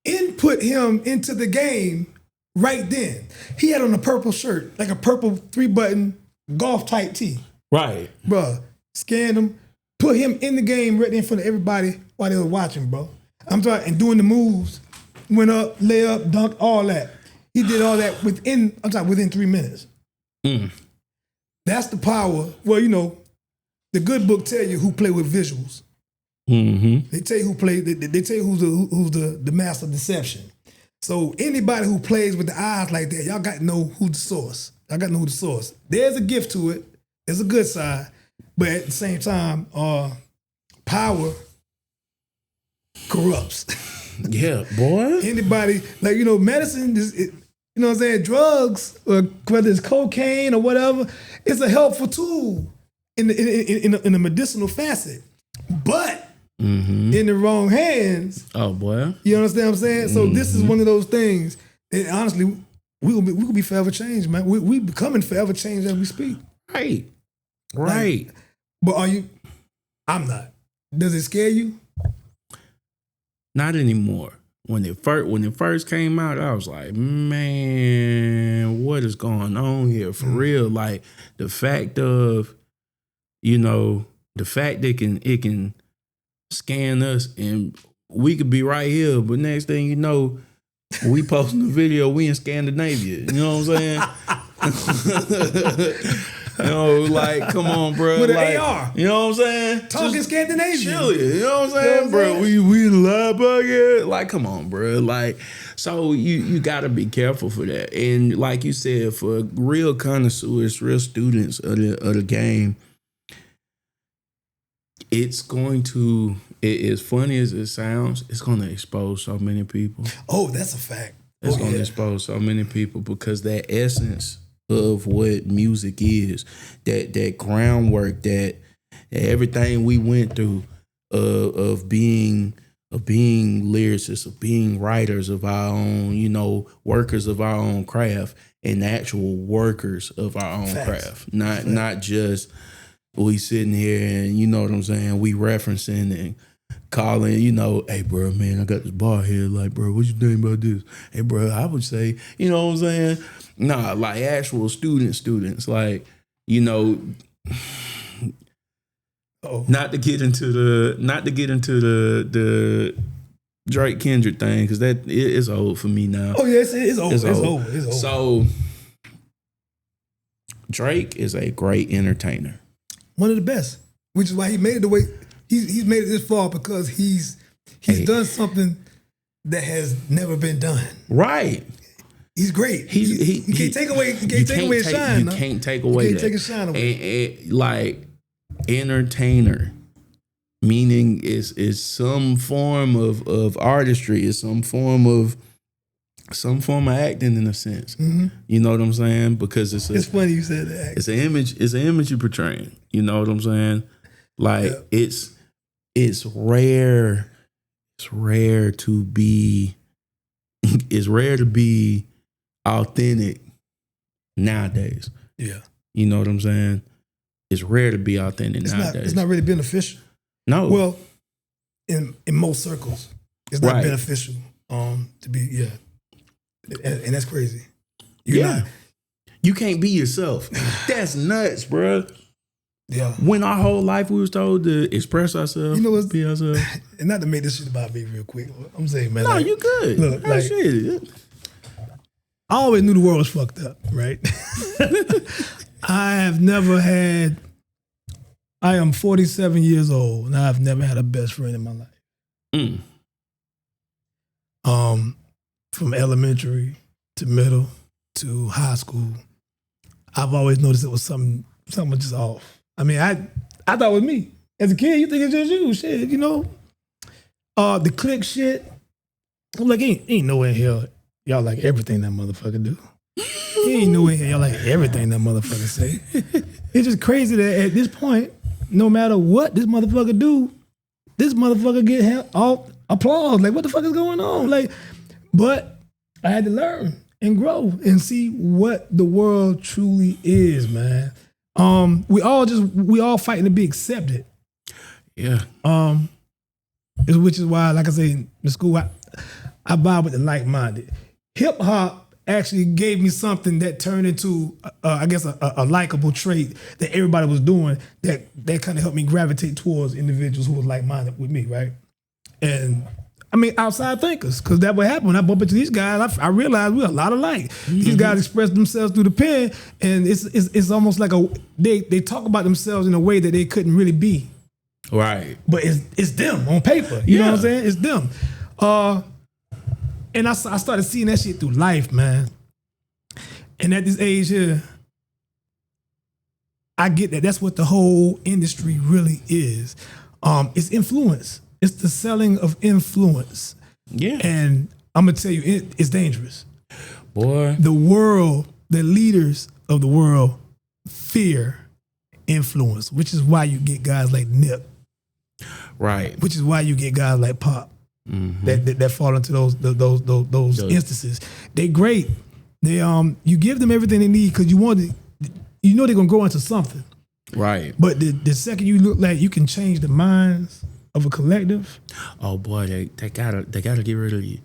Input him into the game right then. He had on a purple shirt, like a purple 3-button golf type tee. Right. Bruh, scanned him, put him in the game right in front of everybody while they were watching, bro. I'm talking, and doing the moves, went up, lay up, dunked, all that. He did all that within 3 minutes. Mm. That's the power. Well, you know, the good book tell you who play with visuals. Mm-hmm. They tell you who play. They tell you who's the master of deception. So anybody who plays with the eyes like that, y'all got to know who's the source. Y'all got to know who the source. There's a gift to it. There's a good side, but at the same time, power corrupts. Yeah, boy. Anybody like medicine is. You know what I'm saying? Drugs, or whether it's cocaine or whatever, it's a helpful tool in the medicinal facet. But in the wrong hands, oh boy, you understand what I'm saying? So this is one of those things. And honestly, we will be forever changed, man. We becoming forever changed as we speak. Right. But are you? I'm not. Does it scare you? Not anymore. When it first came out, I was like, man, what is going on here for real? Like the fact of, the fact that it can scan us and we could be right here, but next thing you know, we posting a video, we in Scandinavia. You know what I'm saying? Like, come on, bro. With an like, AR. You know what I'm saying? Talking Scandinavian. Chill it. You know what I'm saying, bro? We in the live podcast. Like, come on, bro. Like, so you got to be careful for that. And like you said, for real connoisseurs, real students of the game, it's going to, as funny as it sounds, it's going to expose so many people. Oh, that's a fact. It's gonna expose so many people because that essence of what music is, that groundwork, that everything we went through of being lyricists, of being writers of our own, workers of our own craft, and actual workers of our own craft. Not just we sitting here and you know what I'm saying, we referencing and calling, hey bro, man, I got this bar here. Like, bro, what you think about this? Hey bro, I would say, you know what I'm saying? Nah, like actual students, like, not to get into the Drake Kendrick thing, because that is old for me now. Oh yeah, it's old. It's old. So Drake is a great entertainer. One of the best, which is why he made it the way he's made it this far, because he's done something that has never been done. Right. He's great. You can't take away his shine. You can't take away that. You can't take his shine away. And, like, entertainer, meaning is some form of artistry, is some form of acting in a sense. Mm-hmm. You know what I'm saying? Because it's funny you said that. It's an image you're portraying. You know what I'm saying? Like, it's rare. It's rare to be authentic nowadays. Yeah. You know what I'm saying? It's rare to be authentic nowadays. It's not really beneficial. No. Well, in most circles, it's not beneficial to be, and that's crazy. You can't be yourself. That's nuts, bro. Yeah. When our whole life we was told to express ourselves, be ourselves. And not to make this shit about me real quick. I'm saying, man. No, you good. Look, I always knew the world was fucked up, right? I am 47 years old, and I've never had a best friend in my life. From elementary to middle to high school, I've always noticed it was something was just off. I mean, I thought it was me. As a kid, you think it's just you, shit, the click shit. I'm like, ain't no way in hell y'all like everything that motherfucker do. Ain't no way in hell y'all like everything that motherfucker say. It's just crazy that at this point, no matter what this motherfucker do, this motherfucker get all applause. Like, what the fuck is going on? Like, but I had to learn and grow and see what the world truly is, man. We all fighting to be accepted. Yeah. Which is why, like I say, in the school, I vibe with the like-minded. Hip hop actually gave me something that turned into, I guess, a likable trait that everybody was doing. That kind of helped me gravitate towards individuals who was like-minded with me, right? And I mean, outside thinkers, because that would happen when I bump into these guys. I realized we're a lot alike. Mm-hmm. These guys express themselves through the pen, and it's almost like they talk about themselves in a way that they couldn't really be. Right. But it's them on paper. You know what I'm saying? It's them. And I started seeing that shit through life, man. And at this age here, I get that. That's what the whole industry really is. It's influence. It's the selling of influence. Yeah. And I'm going to tell you, it's dangerous. Boy. The leaders of the world fear influence, which is why you get guys like Nip. Right. Which is why you get guys like Pop. Mm-hmm. that fall into those instances. They great. They you give them everything they need because they're gonna grow into something. Right. But the second you look like you can change the minds of a collective, oh boy, they gotta get rid of you.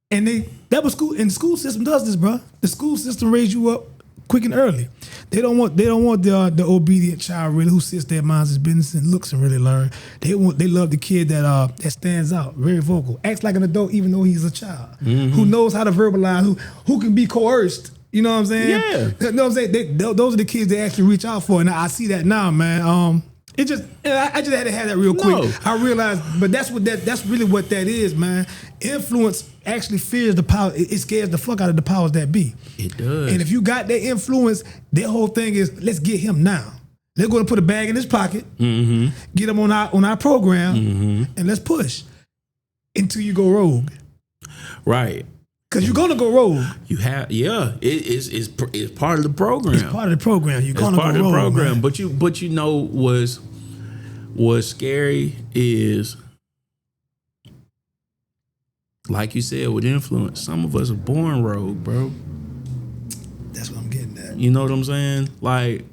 And the school system does this, bro. The school system raise you up quick and early. They don't want the obedient child really who sits there, minds his business and looks and really learn. They love the kid that stands out, very vocal, acts like an adult even though he's a child, mm-hmm. who knows how to verbalize, who can be coerced. You know what I'm saying? Yeah. You know what I'm saying? Those are the kids they actually reach out for, and I see that now, man. I just had to have that real quick. No. I realized, but that's really what that is, man. Influence actually fears the power. It scares the fuck out of the powers that be. It does. And if you got that influence, their whole thing is, let's get him now. Let's go and put a bag in his pocket, mm-hmm. get him on our program, mm-hmm. and let's push until you go rogue. Right. Because you're gonna go rogue. You have, it's part of the program. It's part of the program. You're gonna part go of the rogue, program. man. But you know what's scary is, like you said, with influence, some of us are born rogue, bro. That's what I'm getting at. You know what I'm saying? Like,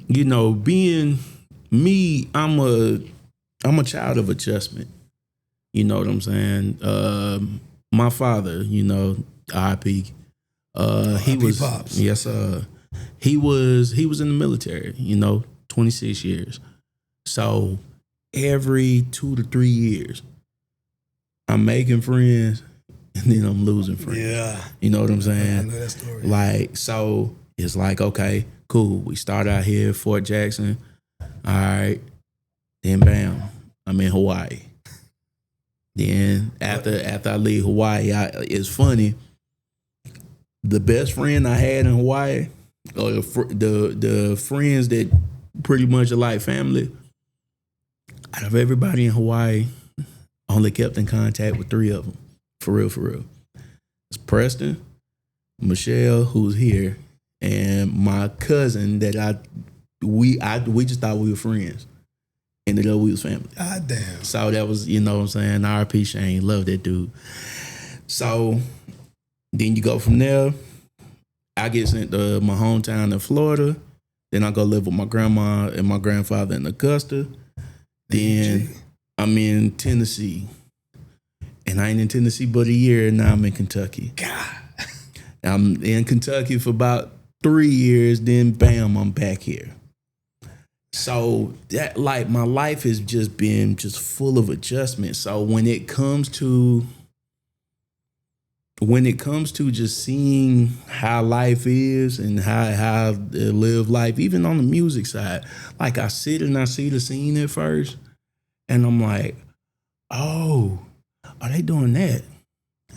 you know, being me, I'm a child of adjustment. You know what I'm saying? My father, you know, RIP. He was Pops. Yes, he was in the military, you know, 26 years. So every 2 to 3 years, I'm making friends and then I'm losing friends. Yeah. You know what I'm I saying? know that story. Like, so it's like, okay, cool. We start out here, Fort Jackson. All right. Then bam, I'm in Hawaii. Then after I leave Hawaii, it's funny. The best friend I had in Hawaii, or the friends that pretty much are like family, out of everybody in Hawaii, only kept in contact with 3 of them. For real. It's Preston, Michelle, who's here, and my cousin that we just thought we were friends. Ended up we was family. God damn. So that was, you know what I'm saying, RP Shane, love that dude. So then you go from there. I get sent to my hometown in Florida. Then I go live with my grandma and my grandfather in Augusta. Then I'm in Tennessee. And I ain't in Tennessee but a year, and now I'm in Kentucky. God. I'm in Kentucky for about 3 years, then bam, I'm back here. So that, like, my life has just been just full of adjustments. So when it comes to just seeing how life is and how to live life, even on the music side, like I sit and I see the scene at first, and I'm like, oh, are they doing that?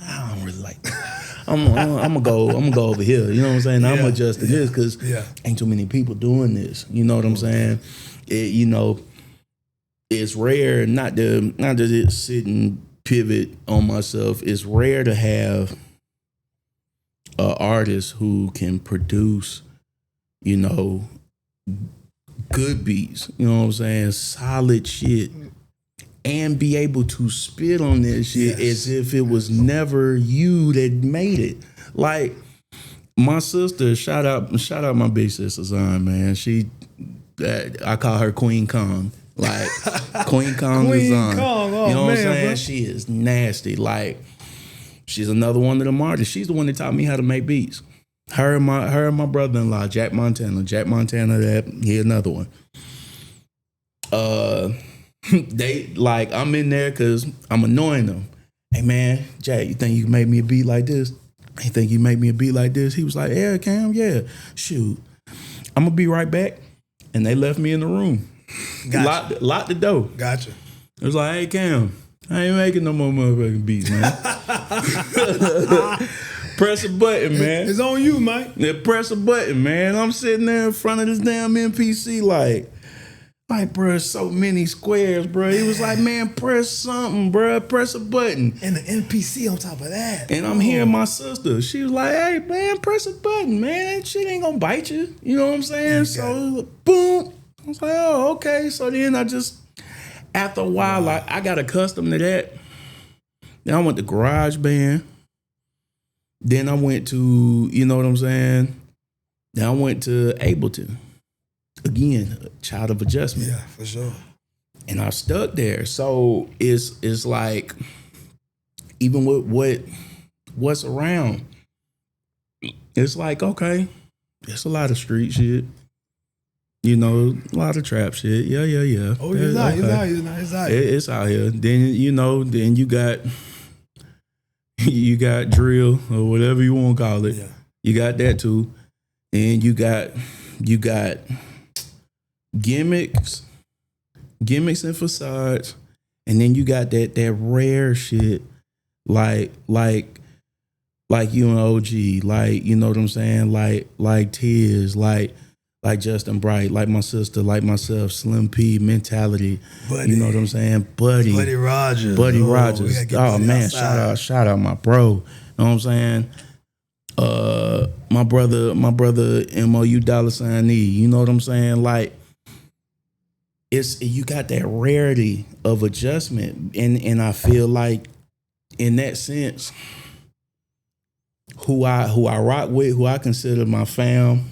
I don't really like that. I'm gonna go over here. You know what I'm saying? I'm adjust to this because ain't too many people doing this. You know what I'm saying? You know, it's rare not to sit and pivot on myself. It's rare to have an artist who can produce, you know, good beats. You know what I'm saying? Solid shit. And be able to spit on that shit as if it was never you that made it. Like my sister, shout out my big sister Zon, man. She, I call her Queen Kong. Like Queen Kong is on. Oh, you know what I'm saying? bro. She is nasty. Like she's another one of them artists. She's the one that taught me how to make beats. Her and my brother-in-law, Jack Montana, that he another one. They like, I'm in there because I'm annoying them. Hey man, Jay, you think you can make me a beat like this? You think you make me a beat like this? He was like, yeah, Cam, yeah. Shoot, I'm gonna be right back. And they left me in the room. Gotcha. Locked the door. Gotcha. It was like, hey Cam, I ain't making no more motherfucking beats, man. Press a button, man. It's on you, Mike. Yeah, press a button, man. I'm sitting there in front of this damn MPC like, bro, so many squares, bro. He was like, man, press something, bro. Press a button. And the NPC on top of that. And I'm hearing my sister. She was like, hey, man, press a button, man. That shit ain't gonna bite you. You know what I'm saying? So, boom. I was like, oh, okay. So then after a while, like, I got accustomed to that. Then I went to GarageBand. Then I went to, you know what I'm saying? Then I went to Ableton. Again, a child of adjustment. Yeah, for sure. And I stuck there. So it's like, even with what's around, it's like, okay, it's a lot of street shit. You know, a lot of trap shit. Yeah. Oh, it's out. It's out here. Then, you know, then you got drill or whatever you want to call it. Yeah. You got that too. And you got gimmicks and facades, and then you got that rare shit like you and OG, like, you know what I'm saying, like Tiz, like Justin Bright, like my sister, like myself, Slim P, Mentality, Buddy. You know what I'm saying, Buddy Rogers. Oh man, shout out my bro, know what I'm saying? My brother MOU $E, you know what I'm saying? Like, you got that rarity of adjustment, and I feel like in that sense, who I rock with, who I consider my fam,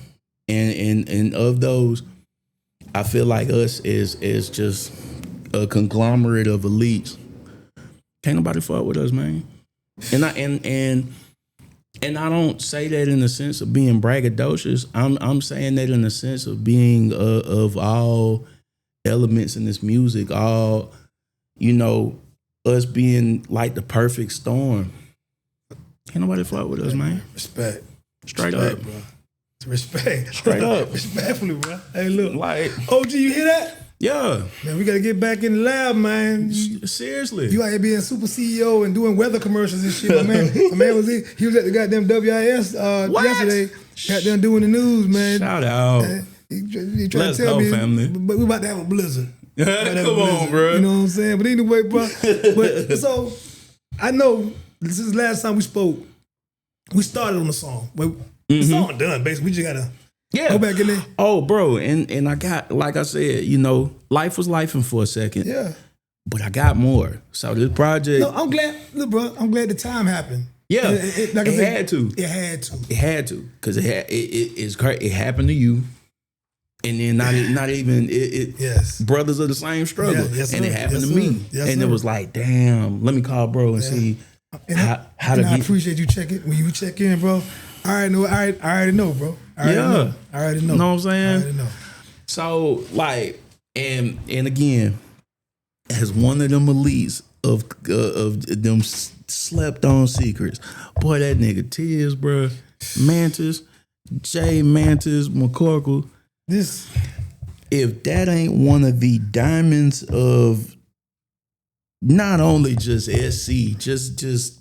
and of those, I feel like us is just a conglomerate of elites. Can't nobody fuck with us, man. And I don't say that in the sense of being braggadocious. I'm saying that in the sense of being of all elements in this music, all, you know, us being like the perfect storm. Can't nobody fuck with us, man. Respect. Straight Respect, up. bro. Respect. Straight up. Respectfully, bro. Hey, look. Like, OG, you hear that? yeah. Man, we got to get back in the lab, man. Seriously. You out here being super CEO and doing weather commercials and shit. My man was he was at the goddamn WIS yesterday. Goddamn doing the news, man. Shout out. He tried Let's to tell go, me, family. but we about to have a blizzard. Come on, bro. You know what I'm saying? But anyway, bro. But so I know this is the last time we spoke. We started on the song, but the song done. Basically, we just gotta go back in there. Oh, bro, and I got, like I said, you know, life was lifing for a second. Yeah. But I got more. So this project. No, I'm glad. Look, bro, I'm glad the time happened. Yeah, like I it said, had to. It had to. It had to, because it's great. It happened to you, and then not even Yes. brothers of the same struggle, Yeah, yes, and sir. it happened Yes, to me, sir. Yes, and sir. it was like, damn, let me call bro and see And how I to be. appreciate you checking when you check in, bro. I already know, bro. I already know. Know what I'm saying? I already know. So like, and again, as one of them elites of them slept on secrets, boy, that nigga Tiz, bro, Mantis, Jay Mantis, McCorkle. This, if that ain't one of the diamonds of not only just SC, just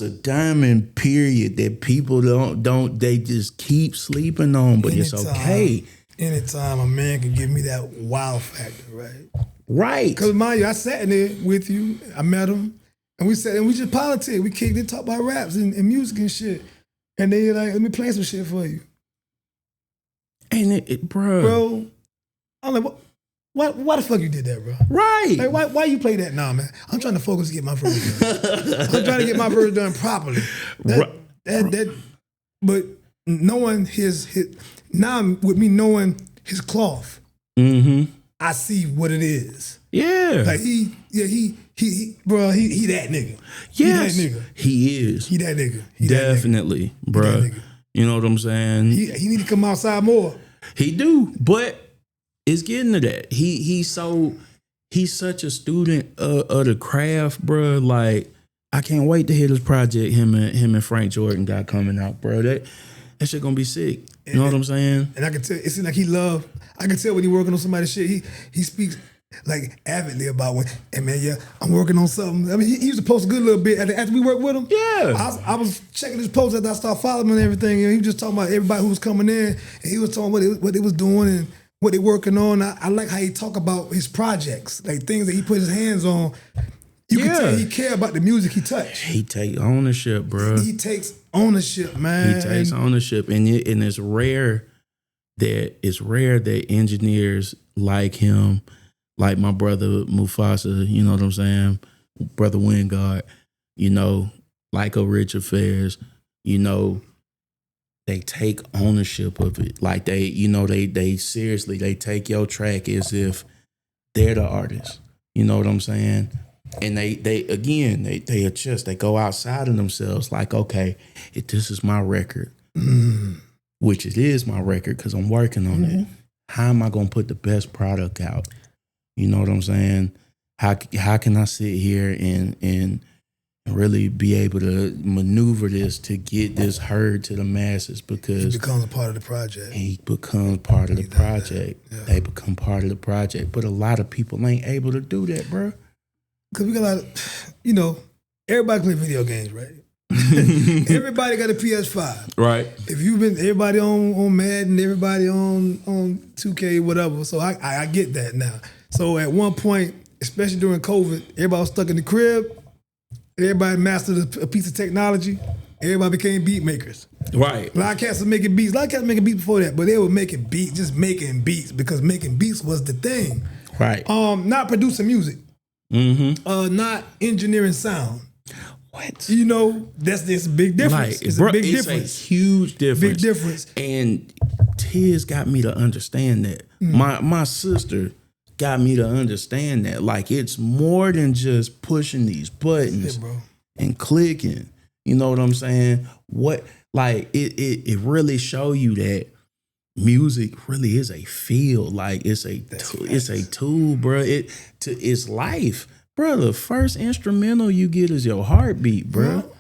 a diamond period that people don't they just keep sleeping on, but it's okay. Anytime a man can give me that wow factor, right? Right. Because mind you, I sat in there with you, I met him, and we sat and we just politic. We kicked it, talk about raps and music and shit. And they like, let me play some shit for you. And bro, I'm like, why the fuck you did that, bro? Right. Like, why you play that now, man? I'm trying to focus to get my verse done. I'm trying to get my verse done properly. But knowing his now with me knowing his cloth, I see what it is. Yeah. Like he bro, he that nigga. Yes. He that nigga. He is. He that nigga. Definitely, bro. You know what I'm saying? He need to come outside more. He do, but it's getting to that. He's such a student of the craft, bro. Like, I can't wait to hear this project him and Frank Jordan got coming out, bro. That shit gonna be sick. You know what I'm saying? And I can tell it seems like I can tell when he working on somebody's shit. He speaks like avidly about when, hey man, yeah, I'm working on something. I mean, he used to post a good little bit after we worked with him. Yeah. I was checking his posts after I started following him and everything, and he was just talking about everybody who was coming in, and he was talking what they was doing and what they working on. I like how he talk about his projects, like things that he put his hands on. You can tell he care about the music he touched. He take ownership, bro. He takes ownership, man. He takes ownership, and it's rare that engineers like him, like my brother Mufasa, you know what I'm saying, brother Wingard, you know, like a Rich Affairs, you know, they take ownership of it. Like they, you know, they seriously, they take your track as if they're the artist. You know what I'm saying? And they adjust, they go outside of themselves like, okay, if this is my record, which it is my record because I'm working on it, how am I going to put the best product out? You know what I'm saying? How can I sit here and really be able to maneuver this to get this heard to the masses? Because he becomes a part of the project. He becomes part of the project. Yeah. They become part of the project. But a lot of people ain't able to do that, bro. Because we got a lot of, you know, everybody play video games, right? Everybody got a PS5. Right. If you've been, everybody on Madden, everybody on 2K, whatever. So I get that now. So at one point, especially during COVID, everybody was stuck in the crib. everybody mastered a piece of technology. Everybody became beat makers. Right. A lot of cats was making beats. A lot of cats were making beats before that, but they were making beats, just making beats because making beats was the thing. Right. Not producing music. Mm-hmm. Not engineering sound. What? You know, that's this big difference. Like, it's bro, a big it's difference. a huge difference. Big difference. And Tiz got me to understand that. My sister got me to understand that. Like, it's more than just pushing these buttons and clicking. You know what I'm saying? It really show you that music really is a field. Like, it's a tool, bro. It's life. Bro, the first instrumental you get is your heartbeat, bro.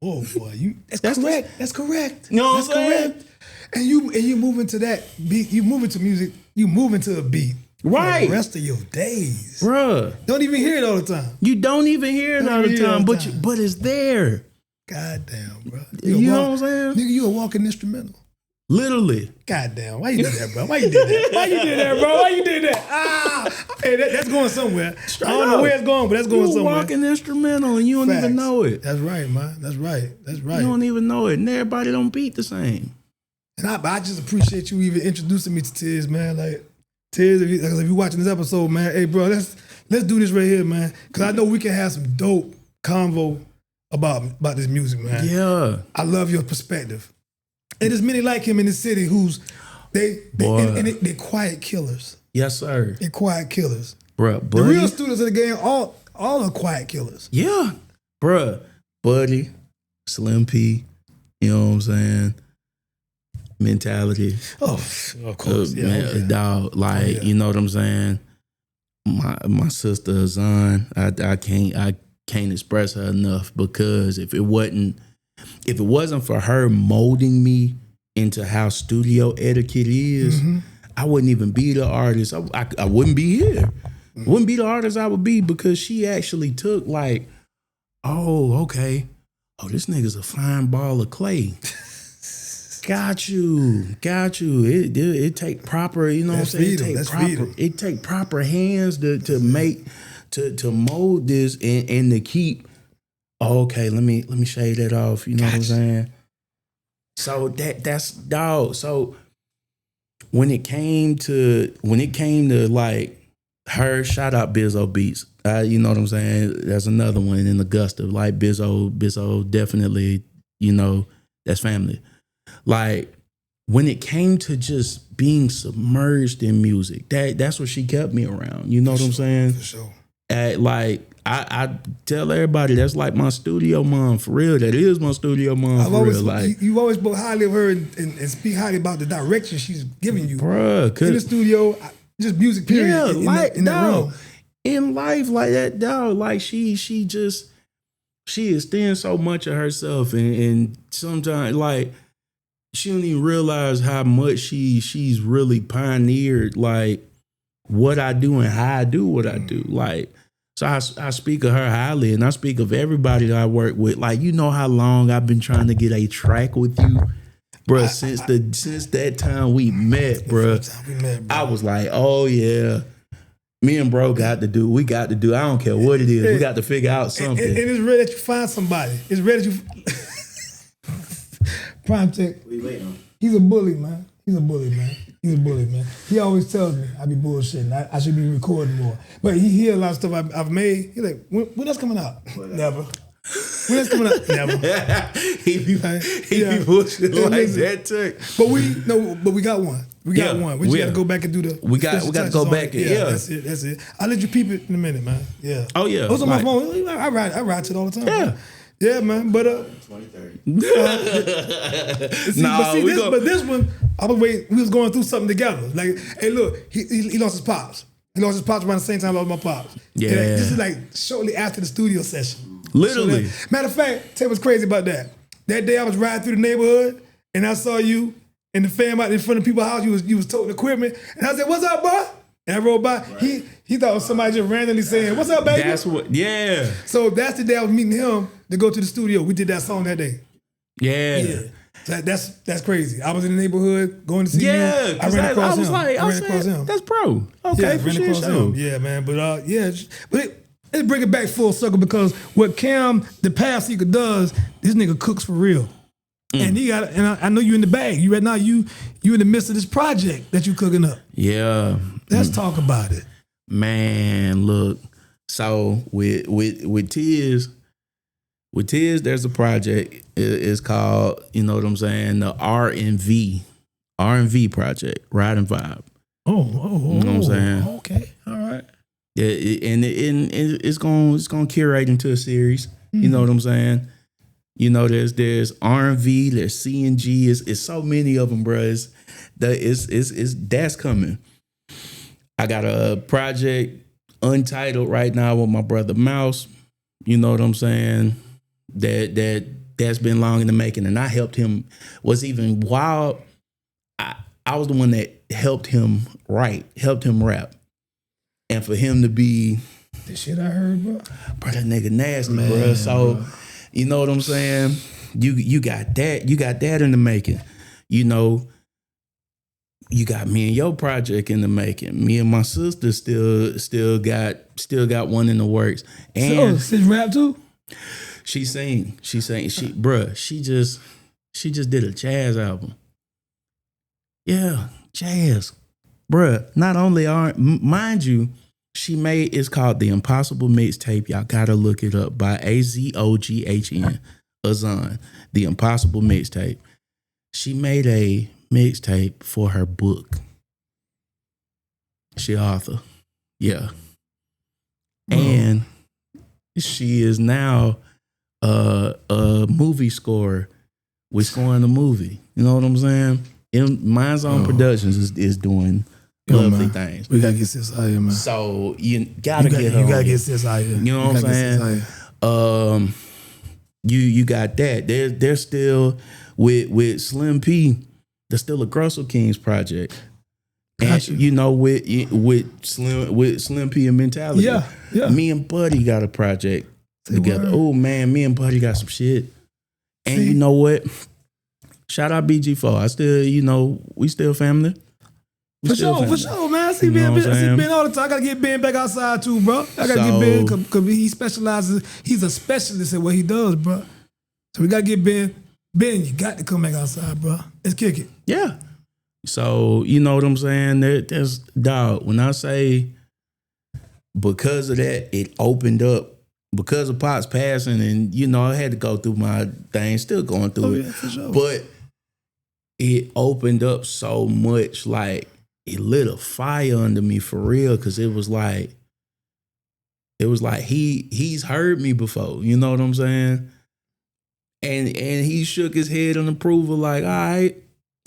Oh boy, that's correct. That's correct. You know what that's I'm saying? correct. And you move into that beat. You move into music. You move into a beat. Right. For the rest of your days, Bruh. Don't even hear it all the time. You don't even hear it all the time, but it's there. God damn, bro. You know what I'm saying? Nigga, you a walking instrumental. Literally. God damn. Why you did that, bro? Why you did that? Why you did that, bro? Why you did that? Hey, that's going somewhere. I don't know where it's going, but that's going somewhere. You a walking instrumental and you don't even know it. That's right, man. That's right. That's right. You don't even know it. And everybody don't beat the same. And I just appreciate you even introducing me to Tiz, man. Like, Tiz, if you're watching this episode, man, hey, bro, let's do this right here, man. Because I know we can have some dope convo about this music, man. Yeah. I love your perspective. And there's many like him in the city who's they're quiet killers. Yes, sir. They're quiet killers. Bruh, the real students of the game, all are quiet killers. Yeah. Bruh, Buddy, Slim P, you know what I'm saying? Mentality. Oh, of course. Dog, like, you know what I'm saying? My sister Azan, I can't express her enough, because if it wasn't for her molding me into how studio etiquette is, I wouldn't even be the artist. I wouldn't be here. Wouldn't be the artist I would be, because she actually took like, oh, okay. Oh, this nigga's a fine ball of clay. Got you. It take proper, you know what I'm saying? It take proper hands to make, to mold this and to keep, okay, let me shade that off. You know what I'm saying? So that's dog. So when it came to like her, shout out Bizzo Beats. You know what I'm saying? That's another one in Augusta. Like Bizzo definitely, you know, that's family. Like, when it came to just being submerged in music, that's what she kept me around. You know what I'm saying? For sure. I tell everybody that's like my studio mom, for real. That is my studio mom, for real. Like, you always spoke highly of her and speak highly about the direction she's giving you. Bruh, in the studio, just music period. Yeah, in that realm. In life, like that, dog. Like, she extends so much of herself, and sometimes, like, she don't even realize how much she's really pioneered, like, what I do and how I do what I do. Like, so I speak of her highly, and I speak of everybody that I work with. Like, you know how long I've been trying to get a track with you, bro. Since that time we met, bro. I was like, oh yeah, me and bro got to do. I don't care what it is. We got to figure out something. And it's rare that you find somebody. It's rare that you. PRIMETECH. He's a bully, man. He's a bully, man. He always tells me I be bullshitting. I should be recording more. But he hear a lot of stuff I've made. He's like, when that's coming out? Never. When that's coming out? Never. he be bullshitting like that too. But we got one. We got one. We just got to go back and do the. We got to go back and That's it. I'll let you peep it in a minute, man. Yeah. Oh yeah. What's on my phone? I ride it all the time. Yeah. Man. Yeah, man, but 2030. But this one, I was waiting. We was going through something together. Like, hey, look, he lost his pops. He lost his pops around the same time I lost my pops. Yeah, and this is like shortly after the studio session. Literally. So matter of fact, tell you what's crazy about that. That day I was riding through the neighborhood and I saw you and the fam out in front of people's house. You was toting equipment, and I said, "What's up, bro?" And I rolled by. Right. He thought it was somebody just randomly saying, "What's up, baby?" That's what. Yeah. So that's the day I was meeting him to go to the studio. We did that song that day. Yeah. So that's crazy. I was in the neighborhood going to see him. I ran across him. I ran across him. That's pro. Okay, ran across him. Yeah, man. But let's bring it back full circle because what Cam, the path seeker, does, this nigga cooks for real. And he got, and I know you in the bag. You right now, you in the midst of this project that you cooking up. Yeah. Let's talk about it. Man, look. So with Tiz, there's a project. It's called, you know what I'm saying, the R&V project, Ride and Vibe. Oh, you know what I'm saying? Okay, all right. Yeah, and it's gonna curate into a series. You know what I'm saying? You know, there's R&V, there's CNG. It's so many of them, bro. That's coming. I got a project untitled right now with my brother Mouse. You know what I'm saying? That's been long in the making, and I helped him. What's even wild, I was the one that helped him write, helped him rap. And for him to be the shit I heard, bro. Bro, that nigga nasty, bro. So, you know what I'm saying? You got that in the making. You know, you got me and your project in the making. Me and my sister still got one in the works. And she rap too? She sang. She just did a jazz album. Yeah, jazz. Bruh, not only mind you, she made, it's called The Impossible Mixtape. Y'all gotta look it up by Azoghn, Azon. The Impossible Mixtape. She made a mixtape for her book. She author. Yeah. And she is now a movie scorer. We're scoring a movie. You know what I'm saying? Mine's Own Productions is doing lovely things. We gotta get sis out here, man. So you gotta get her. You gotta get sis out here. You know what I'm saying? You got that. They're still with Slim P. There's still a Grussel Kings project. And you know, with Slim P and Mentality. Yeah. Me and Buddy got a project together. Oh man, me and Buddy got some shit. And you know what? Shout out BG4. I still, you know, we still family. For sure, man. I see Ben all the time. I gotta get Ben back outside too, bro. I gotta get Ben because he specializes. He's a specialist at what he does, bro. So we gotta get Ben. Ben, you got to come back outside, bro. Let's kick it. Yeah. So you know what I'm saying? There's dog. When I say because of that, it opened up. Because of Pop's passing, and you know, I had to go through my thing, still going through it. Yeah, for sure. But it opened up so much, like it lit a fire under me for real, because it was like he's heard me before, you know what I'm saying? And he shook his head in approval, like, all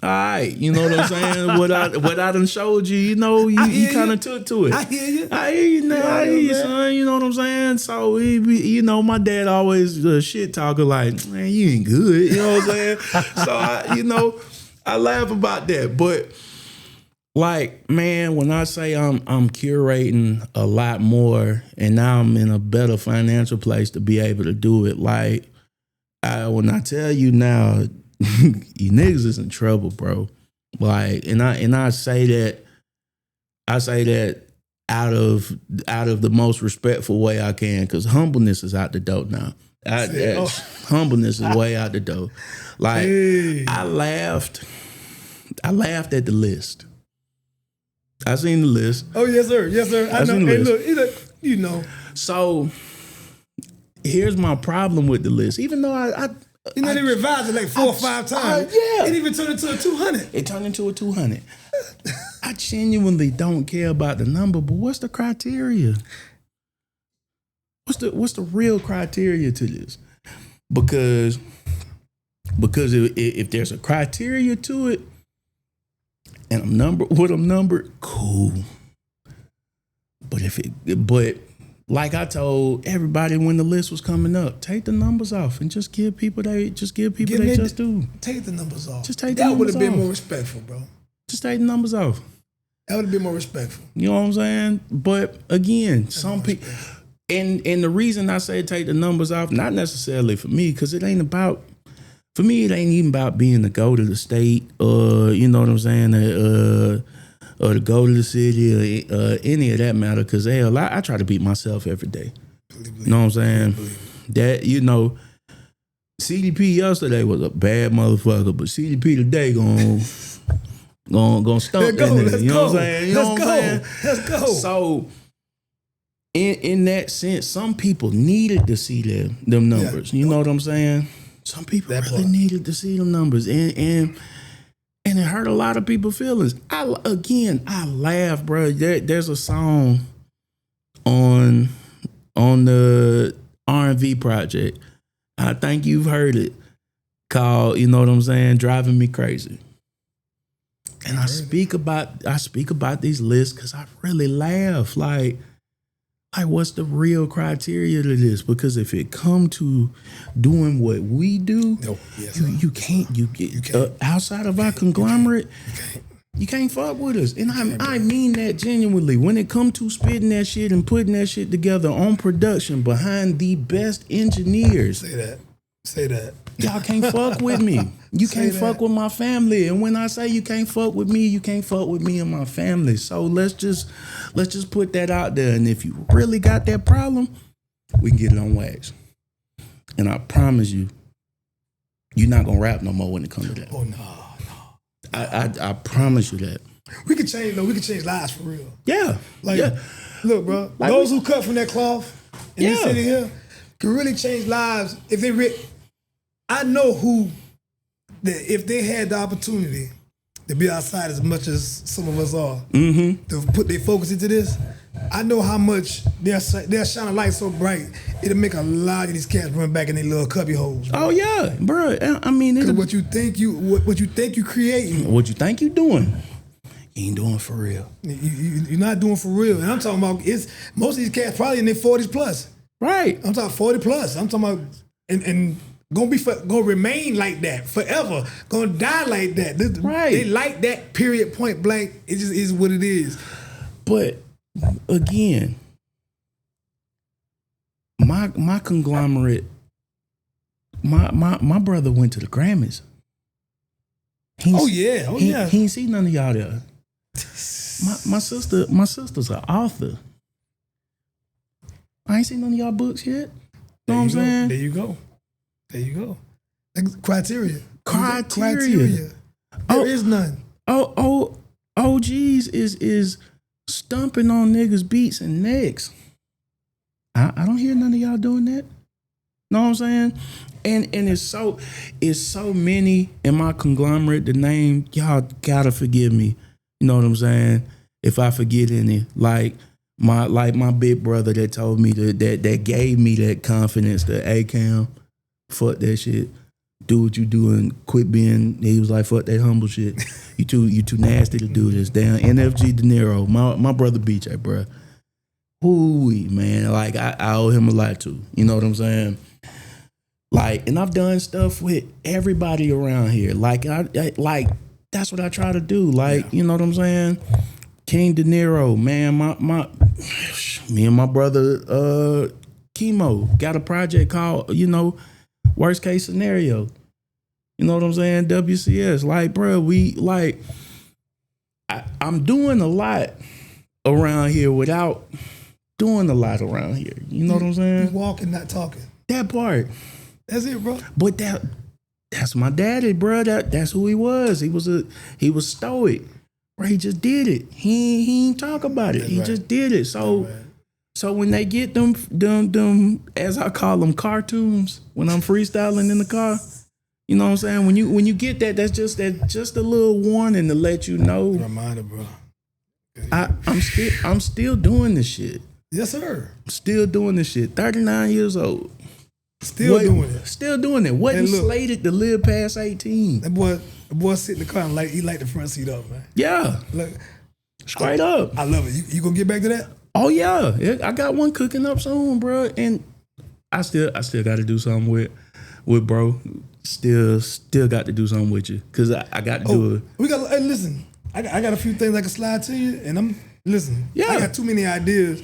right, you know what I'm saying? what I done showed you, you know, you kind of took to it. I hear you. I hear you now. I hear you, son. You know what I'm saying? So, you know, my dad always shit talker, like, man, you ain't good. You know what I'm saying? So, I laugh about that. But, like, man, when I say I'm curating a lot more and now I'm in a better financial place to be able to do it, like, when I tell you now, you niggas is in trouble, bro. Like, and I say that out of the most respectful way I can, because humbleness is out the door now. Humbleness is way out the door. Like, I laughed at the list. I seen the list. Oh yes, sir. I know. Hey, look, you know. So here's my problem with the list. Even though they revised it like 4 or 5 times. Yeah. It even turned into a 200. It turned into a 200. I genuinely don't care about the number, but what's the criteria? What's the real criteria to this? Because if there's a criteria to it, and I'm numbered, cool. But like I told everybody when the list was coming up, take the numbers off and just give people they just do. Take the numbers off. Just take the numbers off. That would have been more respectful, bro. Just take the numbers off. That would have been more respectful. You know what I'm saying? But again, some people, and the reason I say take the numbers off, not necessarily for me, because it ain't about. For me, it ain't even about being the go to the state, or you know what I'm saying, or to go to the city, or any of that matter. Because hell, I try to beat myself every day. Definitely believe You know what I'm saying? believe That, you know, CDP yesterday was a bad motherfucker, but CDP today gonna stump Let's go. that nigga. Let's You know go. what I'm saying? You know Let's what I'm saying? go. Let's go. So in that sense, some people needed to see them numbers. You know what I'm saying? Some people That really part. needed to see them numbers, and it hurt a lot of people's feelings. I laugh, bro. There's a song on the R&V project. I think you've heard it, called, you know what I'm saying, Driving Me Crazy. And I speak about these lists because I really laugh. Like what's the real criteria to this? Because if it come to doing what we do, you can't outside of our conglomerate, you can't fuck with us. And I mean that genuinely. When it come to spitting that shit and putting that shit together on production behind the best engineers, Say that. y'all can't fuck with me. You can't fuck with my family. And when I say you can't fuck with me, you can't fuck with me and my family. So let's just put that out there. And if you really got that problem, we can get it on wax. And I promise you, you're not gonna rap no more when it comes to that. Oh no. I promise you that. We could change lives for real. Yeah. Look, bro, Like those who cut from that cloth in this city here can really change lives if they I know who that if they had the opportunity to be outside as much as some of us are, to put their focus into this, I know how much they'll shine a light so bright it'll make a lot of these cats run back in their little cubby holes. Bro. Oh yeah, bro. I mean, what you think you creating, what you think you doing, you ain't doing for real. You're not doing for real. And I'm talking about most of these cats probably in their 40s plus. Right. I'm talking 40 plus. I'm talking about and gonna remain like that forever. Gonna die like that. Right. They like that, period, point blank. It just is what it is. But again, my conglomerate, my brother went to the Grammys. He ain't seen none of y'all there. My sister's an author. I ain't seen none of y'all books yet. Know what I'm saying? There you go. Criteria. There is none. OGs is stumping on niggas' beats and necks. I don't hear none of y'all doing that. Know what I'm saying? And it's so many in my conglomerate. The name, y'all gotta forgive me. You know what I'm saying? If I forget any, like my big brother that told me that gave me that confidence, that ACAM, fuck that shit. Do what you doing, quit being. He was like, fuck that humble shit. You too nasty to do this. Damn, NFG De Niro, my brother BJ, bro. Hooey, man. Like I owe him a lot too. You know what I'm saying? Like, and I've done stuff with everybody around here. Like like that's what I try to do. Like, you know what I'm saying? King De Niro, man. Me and my brother Chemo got a project called, Worst Case Scenario. You know what I'm saying? WCS. Like, bro, I'm doing a lot around here without doing a lot around here. You know what I'm saying? You walking, not talking. That part. That's it, bro. But that's my daddy, bro. That's who he was. He was stoic. Bro, he just did it. He ain't talk about it. He just did it. So when they get them, as I call them, cartoons, when I'm freestyling in the car, you know what I'm saying? When you get that, that's just a little warning to let you know. Reminder, bro. I'm still doing this shit. Yes, sir. Still doing this shit. 39 years old. Still doing it. Wasn't slated to live past 18. That boy sit in the car and he light the front seat up, man. Yeah. Look, straight up. I love it. You gonna get back to that? Oh yeah. I got one cooking up soon, bro. And I still got to do something with bro. Still got to do something with you because I got to do it. Listen. I got a few things I can slide to you, and Yeah. I got too many ideas.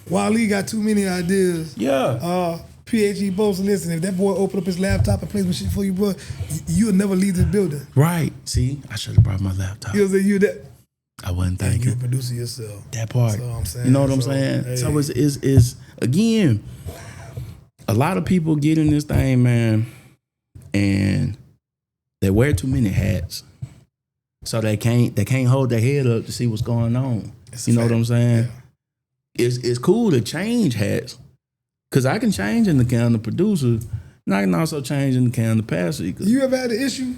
Wally got too many ideas. Yeah. PHE Boats, listen, if that boy open up his laptop and play some shit for you, bro, you'll never leave this building. Right. See, I should have brought my laptop. You'll say you that. I wasn't thinking. You're a producer yourself. That part. That's all I'm saying. You know what I'm saying? Hey. So it's again, a lot of people get in this thing, man, and they wear too many hats. So they can't hold their head up to see what's going on. You know what I'm saying? Yeah. It's cool to change hats. Cause I can change in the can of producer, and I can also change in the can of PATHSEEKER. You ever had an issue?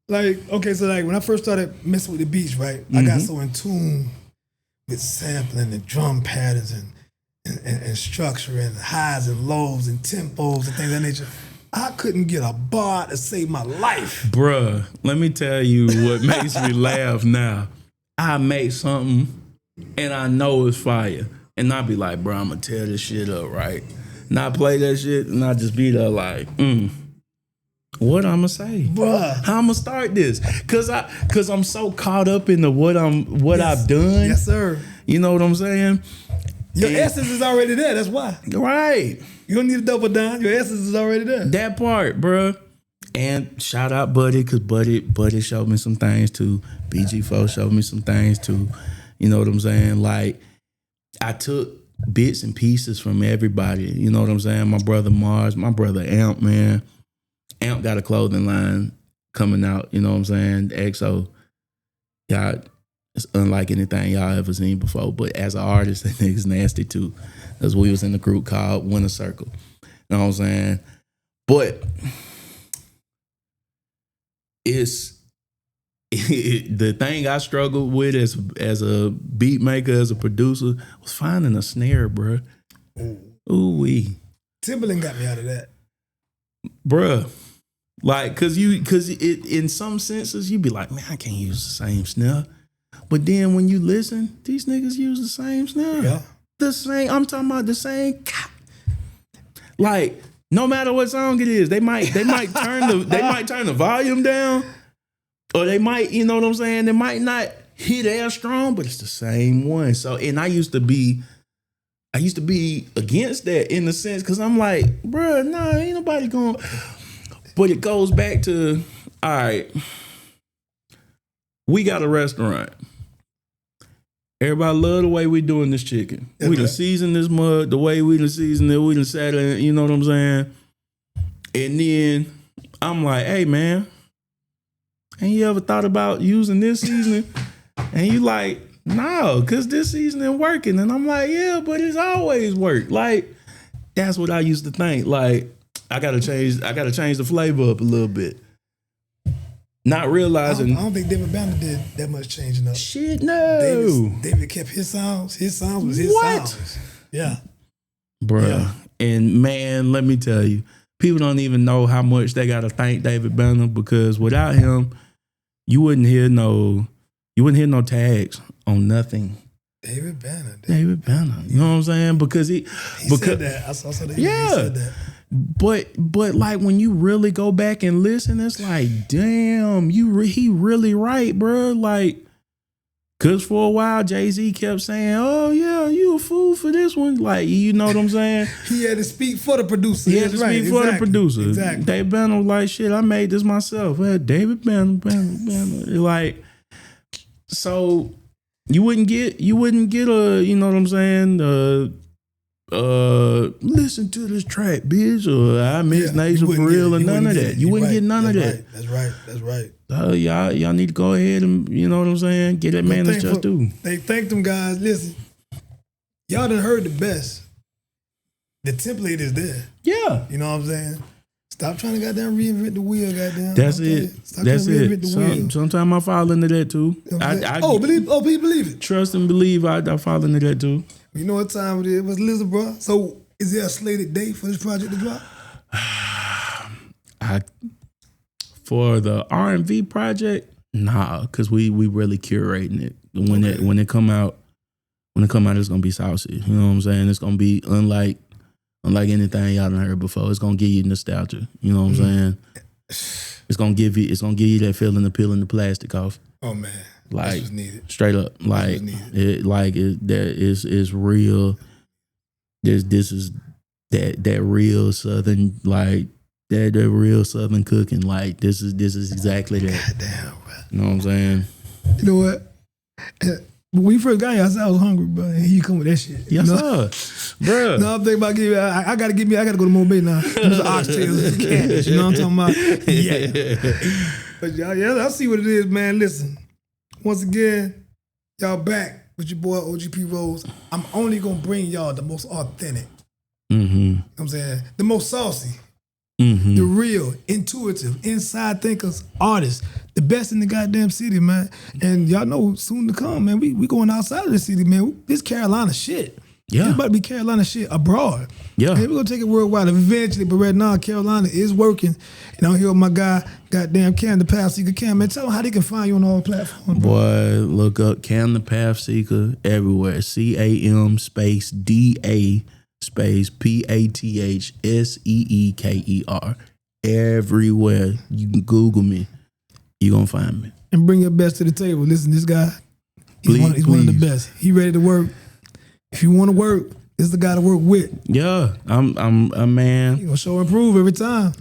Like, okay, so like when I first started messing with the beats, right? I got so in tune with sampling and drum patterns and structure and highs and lows and tempos and things of that nature. I couldn't get a bar to save my life. Bruh, let me tell you what makes me laugh now. I make something and I know it's fire. And I be like, bro, I'm gonna tear this shit up, right? And I play that shit and I just be there like, what I'm gonna say? Bruh. How I'm gonna start this? Cause I'm so caught up in the what I've done. Yes, sir. You know what I'm saying? Your essence is already there, that's why. Right. You don't need to double down. Your essence is already there. That part, bruh. And shout out Buddy, cause Buddy showed me some things too. BG4 showed me some things too. You know what I'm saying? Like, I took bits and pieces from everybody. You know what I'm saying? My brother Mars, my brother Amp, man. Amp got a clothing line coming out. You know what I'm saying? EXO. Y'all, it's unlike anything y'all ever seen before. But as an artist, that nigga's nasty too. Because we was in a group called Winner Circle. You know what I'm saying? But it's the thing I struggled with as a beat maker, as a producer, was finding a snare, bruh. Ooh-wee. Timberland got me out of that. Bruh. Like, cause it in some senses, you be like, man, I can't use the same snare. But then when you listen, these niggas use the same snare. Yeah. The same, I'm talking about the same. Like, no matter what song it is, they might turn the volume down. Or they might, you know what I'm saying? They might not hit as strong, but it's the same one. So, and I used to be against that in a sense, because I'm like, bro, nah, ain't nobody going. But it goes back to, all right, we got a restaurant. Everybody love the way we doing this chicken. Yeah, we done seasoned this mud the way we done seasoned it. We done sat in, you know what I'm saying? And then I'm like, hey, man, ain't you ever thought about using this seasoning? And you like, no, because this seasoning working. And I'm like, yeah, but it's always worked. Like, that's what I used to think. Like, I gotta change the flavor up a little bit. Not realizing. I don't think David Banner did that much changing up. Shit, no. David kept his sounds. His sounds was his sounds. Yeah. Bruh. Yeah. And man, let me tell you, people don't even know how much they gotta thank David Banner, because without him, you wouldn't hear no tags on nothing. David Banner. David Banner. You know what I'm saying? Because he said that. I saw that. Yeah. He said that. But like when you really go back and listen, it's like, damn, he really right, bro. Like, cause for a while Jay-Z kept saying, "Oh yeah, you a fool for this one." Like, you know what I'm saying? He had to speak for the producer. He had to speak for the producer. Exactly. David Banner was like, "Shit, I made this myself." David Banner. Like, so you wouldn't get a, you know what I'm saying? Listen to this track, bitch, or I miss Nation for real, or none of that. You wouldn't get none of that. That's right. Y'all need to go ahead and, you know what I'm saying, get that man his just due. They thank them guys. Listen, y'all done heard the best. The template is there. Yeah. You know what I'm saying? Stop trying to goddamn reinvent the wheel, goddamn. That's it. That's it. Sometimes I fall into that too. You know people believe it. Trust and believe. I fall into that too. You know what time it is? What's Lizard, bro? So, is there a slated date for this project to drop? For the R&V project, nah, because we really curating it. When it come out, it's gonna be saucy. You know what I'm saying? It's gonna be unlike anything y'all done heard before. It's gonna give you nostalgia. You know what I'm saying? It's gonna give you that feeling of peeling the plastic off. Oh man. Like, that's what's needed. Straight up, like it's real. This is that real Southern, like that real Southern cooking. Like this is exactly that. God damn, bro. You know what I'm saying? You know what? But when you first got here, I said I was hungry, bro. And you come with that shit. Yes, know? sir. Bruh. No, I'm thinking about giving. I gotta go to Mobay now. There's oxtails and cabbage. You know what I'm talking about? Yeah. But y'all, I see what it is, man. Listen, once again, y'all back with your boy OGP Rose. I'm only gonna bring y'all the most authentic. Mm-hmm. You know what I'm saying? The most saucy. Mm-hmm. The real, intuitive, inside thinkers, artists, the best in the goddamn city, man. And y'all know soon to come, man. We going outside of the city, man. This Carolina shit. Yeah. It's about to be Carolina shit abroad. Yeah. And we're gonna take it worldwide eventually, but right now Carolina is working. And I'm here with my guy, goddamn Cam the Path Seeker. Cam, man, tell them how they can find you on all platforms. Bro. Boy, look up Cam the Path Seeker everywhere. CAM space DA space PATHSEEKER. Everywhere. You can Google me. You gonna find me. And bring your best to the table. Listen, this guy, he's one of the best. He ready to work. If you want to work, this is the guy to work with. Yeah, I'm a man. You gonna show and prove every time.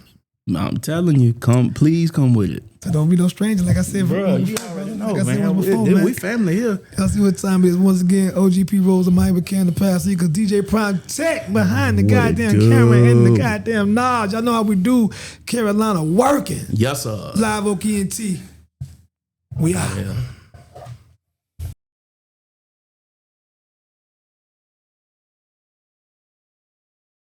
I'm telling you, please come with it. So don't be no stranger, like I said. Bro, you already know, like man. Man. We family here. Y'all see what time it is. Once again, OGP Rose of Miami Can the Path Seeker, DJ PRIMETECH behind the goddamn camera and the goddamn knowledge. Y'all know how we do. Carolina working. Yes, sir. Live OKNT. We out. Yeah.